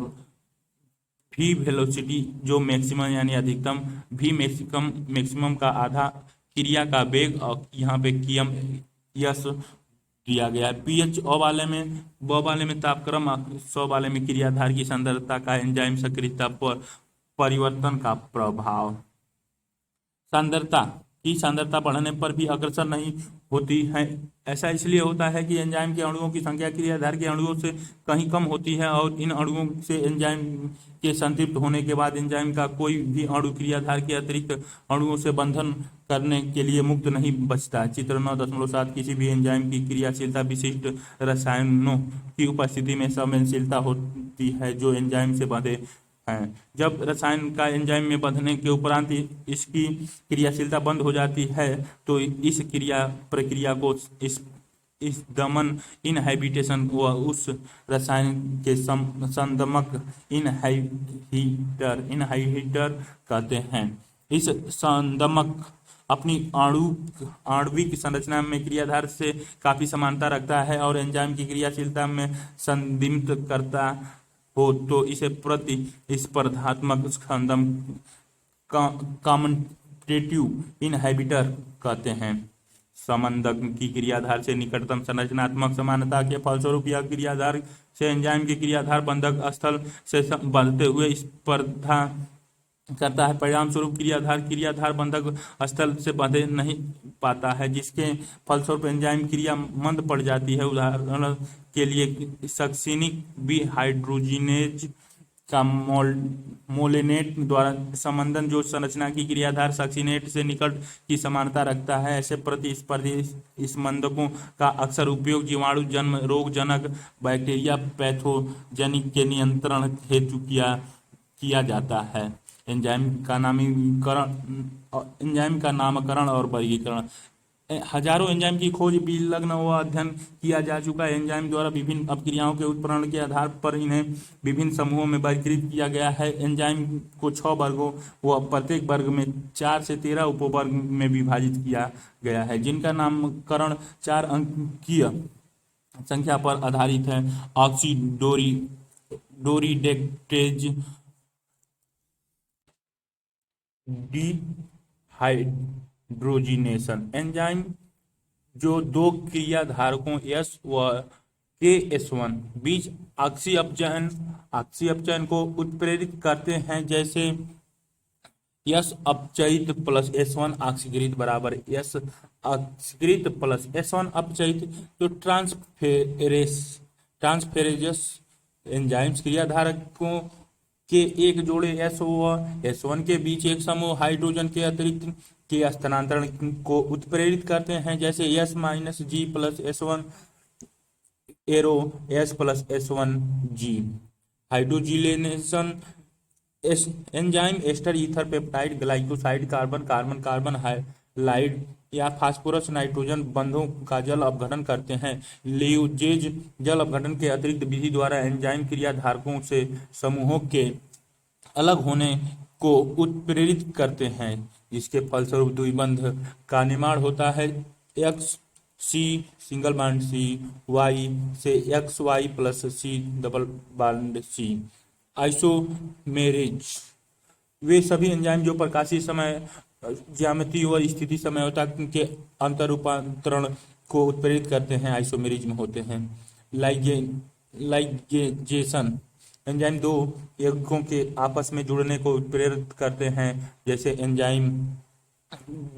भी वेलोसिटी जो मैक्सिमम यानी अधिकतम, भी मैक्सिमम का आधा, क्रिया का वेग, और यहाँ पे कियम यस दिया गया है। पीएच ओ वाले में ब वाले में तापक्रम, 100 वाले में क्रियाधार की सांद्रता का एंजाइम सक्रियता पर परिवर्तन का प्रभाव। सांद्रता की सांद्रता बढ़ने पर भी अग्रसर नहीं होती है। ऐसा इसलिए होता है कि एंजाइम के अणुओं की संख्या क्रियाधार के अणुओं से कहीं कम होती है, और इन अणुओं से एंजाइम के संतृप्त होने के बाद एंजाइम का कोई भी अणु क्रियाधार के अतिरिक्त अणुओं से बंधन करने के लिए मुक्त नहीं बचता है। चित्र 9.7 किसी भी एंजाइम की क्रियाशीलता विशिष्ट रसायनों की उपस्थिति में संवेदनशीलता होती है जो एंजाइम से बंधे हैं। जब रसायन का एंजाइम में बंधने के उपरांत इसकी क्रियाशीलता बंद हो जाती है तो इस प्रक्रिया को इस दमन इनहाइबिटेशन व उस रसायन के संदमक इनहाइबिटर कहते हैं। इस संदमक अपनी आणविक संरचना में क्रियाधार से काफी समानता रखता है और एंजाइम की क्रियाशीलता में संदिग्ध करता हो तो इसे प्रतिस्पर्धात्मक संदम कॉम्पिटिटिव इनहाइबिटर कहते हैं। समंदक की क्रियाधार से निकटतम संरचनात्मक समानता के फलस्वरूप यह क्रियाधार से एंजाइम के क्रियाधार बंधक स्थल से बंधते हुए स्पर्धा करता है। परिणाम स्वरूप क्रियाधार बंधक स्थल से बंधे नहीं पाता है, जिसके फलस्वरूप एंजाइम क्रिया मंद पड़ जाती है। उदाहरण के लिए सक्सिनिक डिहाइड्रोजिनेज का मोलेनेट द्वारा संबंधन जो संरचना की क्रियाधार सक्सिनेट से निकट की समानता रखता है। ऐसे प्रतिस्पर्धी स्मंदकों का अक्सर उपयोग जीवाणु जन्म रोगजनक बैक्टीरिया पैथोजेनिक के नियंत्रण हेतु किया जाता है। एंजाइम का नामकरण और वर्गीकरण। हजारों एंजाइम की खोज, विलग्न व अध्ययन किया जा चुका है। एंजाइम द्वारा विभिन्न अपक्रियाओं के उत्प्रेरण के आधार पर इन्हें विभिन्न समूहों में वर्गीकृत किया गया है। एंजाइम को 6 वर्गों व प्रत्येक वर्ग में 4 से 13 उपवर्ग में विभाजित किया गया है, जिनका नामकरण 4 अंकीय संख्या पर आधारित है। ऑक्सीडोरीडेक्टेज डिहाइड्रोजिनेशन एंजाइम जो 2 क्रियाधारकों S व KS1 बीच अक्षीय अपचयन को उत्प्रेरित करते हैं, जैसे S अपचयित प्लस S1 ऑक्सीकृत बराबर S ऑक्सीकृत प्लस S1 अपचयित। तो ट्रांसफेरेजस एंजाइम्स क्रियाधारकों के एक जोड़े S व S1 के बीच एक समूह हाइड्रोजन के अतिरिक्त के स्थानांतरण को उत्प्रेरित करते हैं, जैसे S minus G plus S1 arrow S plus S1 G। हाइड्रोजिलेशन enzyme ester ether peptide glycoside carbon halide या फास्फोरस नाइट्रोजन बंधों का जल अपघटन करते हैं। लियोजेज जल अपघटन के अतिरिक्त विधि द्वारा एंजाइम क्रियाधारकों से समूहों के अलग होने को उत्प्रेरित करते हैं, जिसके फलस्वरूप द्विबंध का निर्माण होता है। X c single bond c, y से x y plus c double bond c. Isomerase वे सभी एंजाइम जो प्रकाशीय समय ज्यामिति व स्थिति समझौता के अंतर रूपांतरण को उत्प्रेरित करते हैं, आइसोमेरिज में होते हैं। लाइगेजेशन एंजाइम 2 यौगिकों के आपस में जुड़ने को उत्प्रेरित करते हैं, जैसे एंजाइम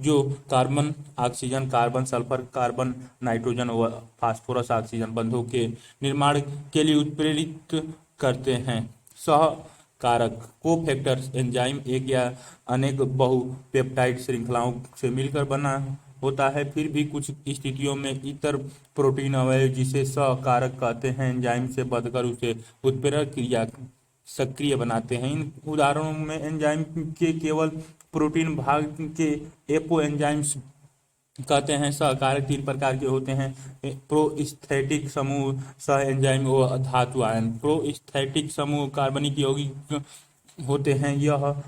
जो carbon oxygen, carbon sulphur, carbon nitrogen व फास्फोरस ऑक्सीजन बंधों के निर्माण के लिए उत्प्रेरित करते हैं। सहकारक कोफैक्टर्स एंजाइम एक या अनेक बहुपेप्टाइड श्रृंखलाओं से मिलकर बना होता है, फिर भी कुछ स्थितियों में इतर प्रोटीन अवयव जिसे सहकारक कहते हैं एंजाइम से बंधकर उसे उत्प्रेरक क्रिया सक्रिय बनाते हैं। इन उदाहरणों में एंजाइम के केवल प्रोटीन भाग के एपो एंजाइम्स कहते हैं। सहकारक 3 प्रकार के होते हैं: प्रोस्थेटिक समूह, सह एंजाइम व धातु आयन। प्रोस्थेटिक समूह कार्बनिक यौगिक होते हैं। यह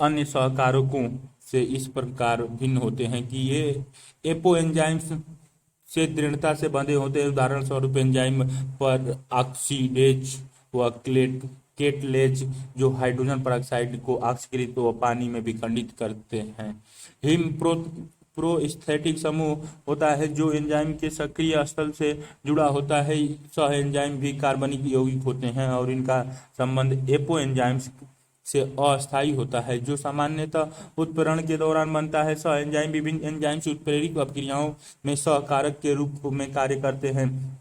अन्य सहकारकों से इस प्रकार भिन्न होते हैं कि ये एपो एंजाइम्स से दृढ़ता से बंधे होते हैं। उदाहरण स्वरूप एंजाइम पर ऑक्सीडेज व केटलेज जो हाइड्रोजन पेरोक्साइड को ऑक्सीकृत व पानी में विखंडित करते हैं। हिम प्रोस्थेटिक समूह होता है जो एंजाइम के सक्रिय स्थल से जुड़ा होता है। सह एंजाइम भी कार्बनिक यौगिक होते हैं और इनका संबंध एपो एंजाइम्स से अस्थायी होता है जो सामान्यतः उत्प्रेरण के दौरान बनता है। सह एंजाइम विभिन्न एंजाइम से उत्प्रेरक अपक्रियाओं में सहकारक के रूप में कार्य करते हैं।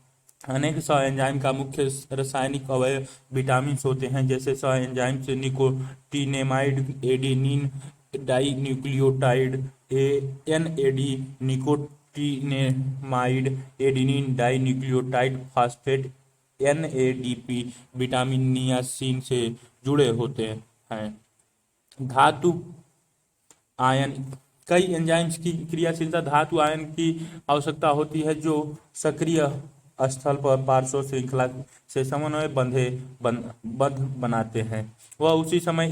अनेक सह एंजाइम का मुख्य रासायनिक अवयव विटामिन होते हैं। जैसे सह एंजाइम से nicotinamide, adenine dinucleotide, NAD, nicotinamide, adenine dinucleotide phosphate, NADP, vitamin niacin से जुड़े होते हैं। धातु आयन, कई एंजाइम्स की क्रियाशीलता धातु आयन की आवश्यकता होती है जो सक्रिय स्थल पर पार्श्व श्रृंखला से समन्वय बंध बनाते हैं। वह उसी समय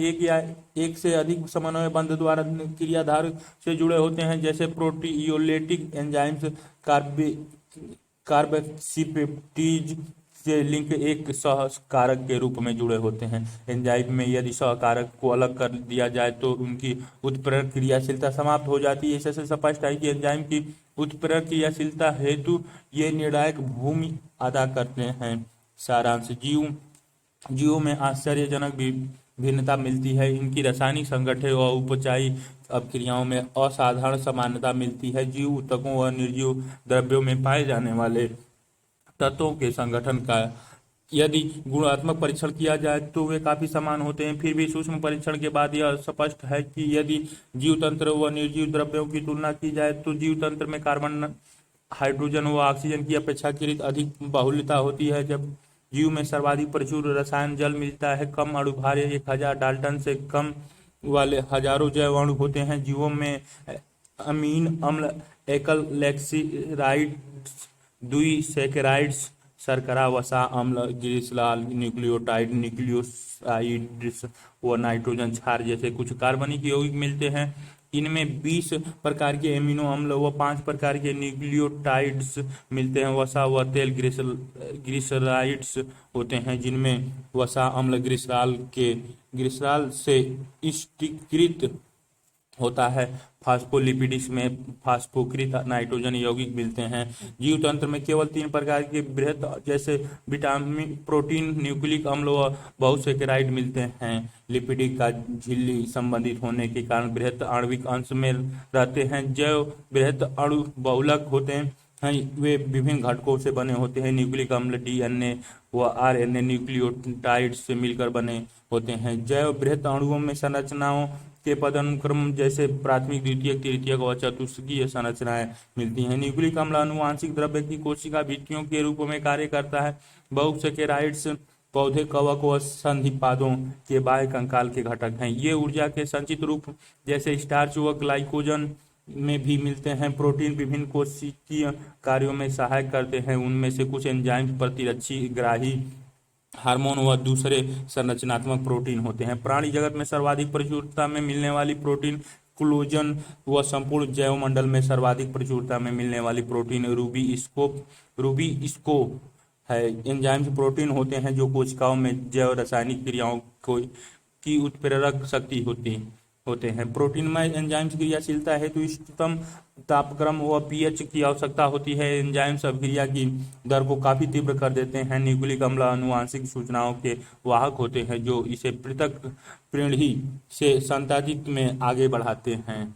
एक से अधिक समन्वय बंध द्वारा क्रियाधार से जुड़े होते हैं। जैसे प्रोटियोलेटिक एंजाइम्स कार्बोक्सीपेप्टीज से लिंक एक सहकारक के रूप में जुड़े होते हैं। एंजाइम में यदि सहकारक को अलग कर दिया जाए तो उनकी उत्प्रेरक क्रियाशीलता समाप्त हो जाती है। इससे स्पष्ट है कि एंजाइम की उत्प्रेरक क्रियाशीलता हेतु ये निर्णायक भूमि अदा करते हैं। सारांश, जीवों में आश्चर्यजनक भिन्नता मिलती है। इनकी रासायनिक संगठन व उपचायी अपक्रियाओं में असाधारण समानता मिलती है। जीव ऊतकों व निर्जीव द्रव्यों में पाए जाने वाले तत्वों के संगठन का यदि गुणात्मक परीक्षण किया जाए तो वे काफी समान होते हैं। फिर भी सूक्ष्म परीक्षण के बाद यह स्पष्ट है कि यदि जीव तंत्र व निर्जीव द्रव्यों की तुलना की जाए तो जीव तंत्र में कार्बन, हाइड्रोजन व ऑक्सीजन की अपेक्षाकृत अधिक बहुलता होती है। जब जीव में सर्वाधिक प्रचुर रसायन जल मिलता है। कम अणुभार 1000 डाल्टन से कम वाले हजारों जैव अणु होते हैं। जीवों में अमीन अम्ल, एकल लैक्सिराइड्स, द्विसैकराइड्स, शर्करा, वसा अम्ल, ग्लिसरॉल, न्यूक्लियोसाइड्स व नाइट्रोजन क्षार जैसे कुछ कार्बनिक यौगिक मिलते हैं। इनमें 20 प्रकार के एमिनो अम्ल व 5 प्रकार के न्यूक्लियोटाइड्स मिलते हैं। वसा व तेल ग्लिसराइड्स होते हैं जिनमें वसा अम्ल ग्लिसरॉल से स्थिरीकृत होता है। फास्फोलिपिड्स में फास्फोकृत नाइट्रोजन यौगिक मिलते हैं। जीव तंत्र में केवल 3 प्रकार के बृहत जैसे विटामिन, प्रोटीन, न्यूक्लिक अम्ल व बहुसैकराइड मिलते हैं। लिपिड का झिल्ली संबंधित होने के कारण बृहत आणविक अंश में रहते हैं। जैव बृहत अणु बहुलक होते हैं। वे विभिन्न घटकों से बने होते हैं। न्यूक्लिक अम्ल डीएनए व आरएनए न्यूक्लियोटाइड से मिलकर बने होते हैं। जैव बृहत अणुओं में संरचनाओं के पदानुक्रम जैसे प्राथमिक, द्वितीयक, तृतीयक व चतुष्कीय संरचनाएं मिलती हैं। न्यूक्लिक अम्ल आनुवांशिक द्रव्य की कोशिका भित्तियों के रूप में कार्य करता है। बहुसैकराइड्स पौधे, कवक व संधिपादों के बाह्य कंकाल के घटक हैं। ये ऊर्जा के संचित रूप जैसे स्टार्च व ग्लाइकोजन में भी मिलते हैं। प्रोटीन विभिन्न कोशिकीय कार्यों में सहायक करते हैं। उनमें से कुछ एंजाइम, प्रतिरक्षी, ग्राही, हार्मोन व दूसरे संरचनात्मक प्रोटीन होते हैं। प्राणी जगत में सर्वाधिक प्रचुरता में मिलने वाली प्रोटीन कोलेजन व संपूर्ण जैवमंडल में सर्वाधिक प्रचुरता में मिलने वाली प्रोटीन रूबिस्को है। एंजाइम्स प्रोटीन होते हैं जो कोशिकाओं में जैव रासायनिक क्रियाओं की उत्प्रेरक शक्ति होते हैं। प्रोटीन में एंजाइम्स क्रियाशीलता हेतु इष्टतम तापक्रम व पीएच की आवश्यकता होती है। एंजाइम्स अभिक्रिया की दर को काफी तीव्र कर देते हैं। न्यूक्लिक अम्ल आनुवांशिक सूचनाओं के वाहक होते हैं जो इसे पृथक प्रीणि से संतति में आगे बढ़ाते हैं।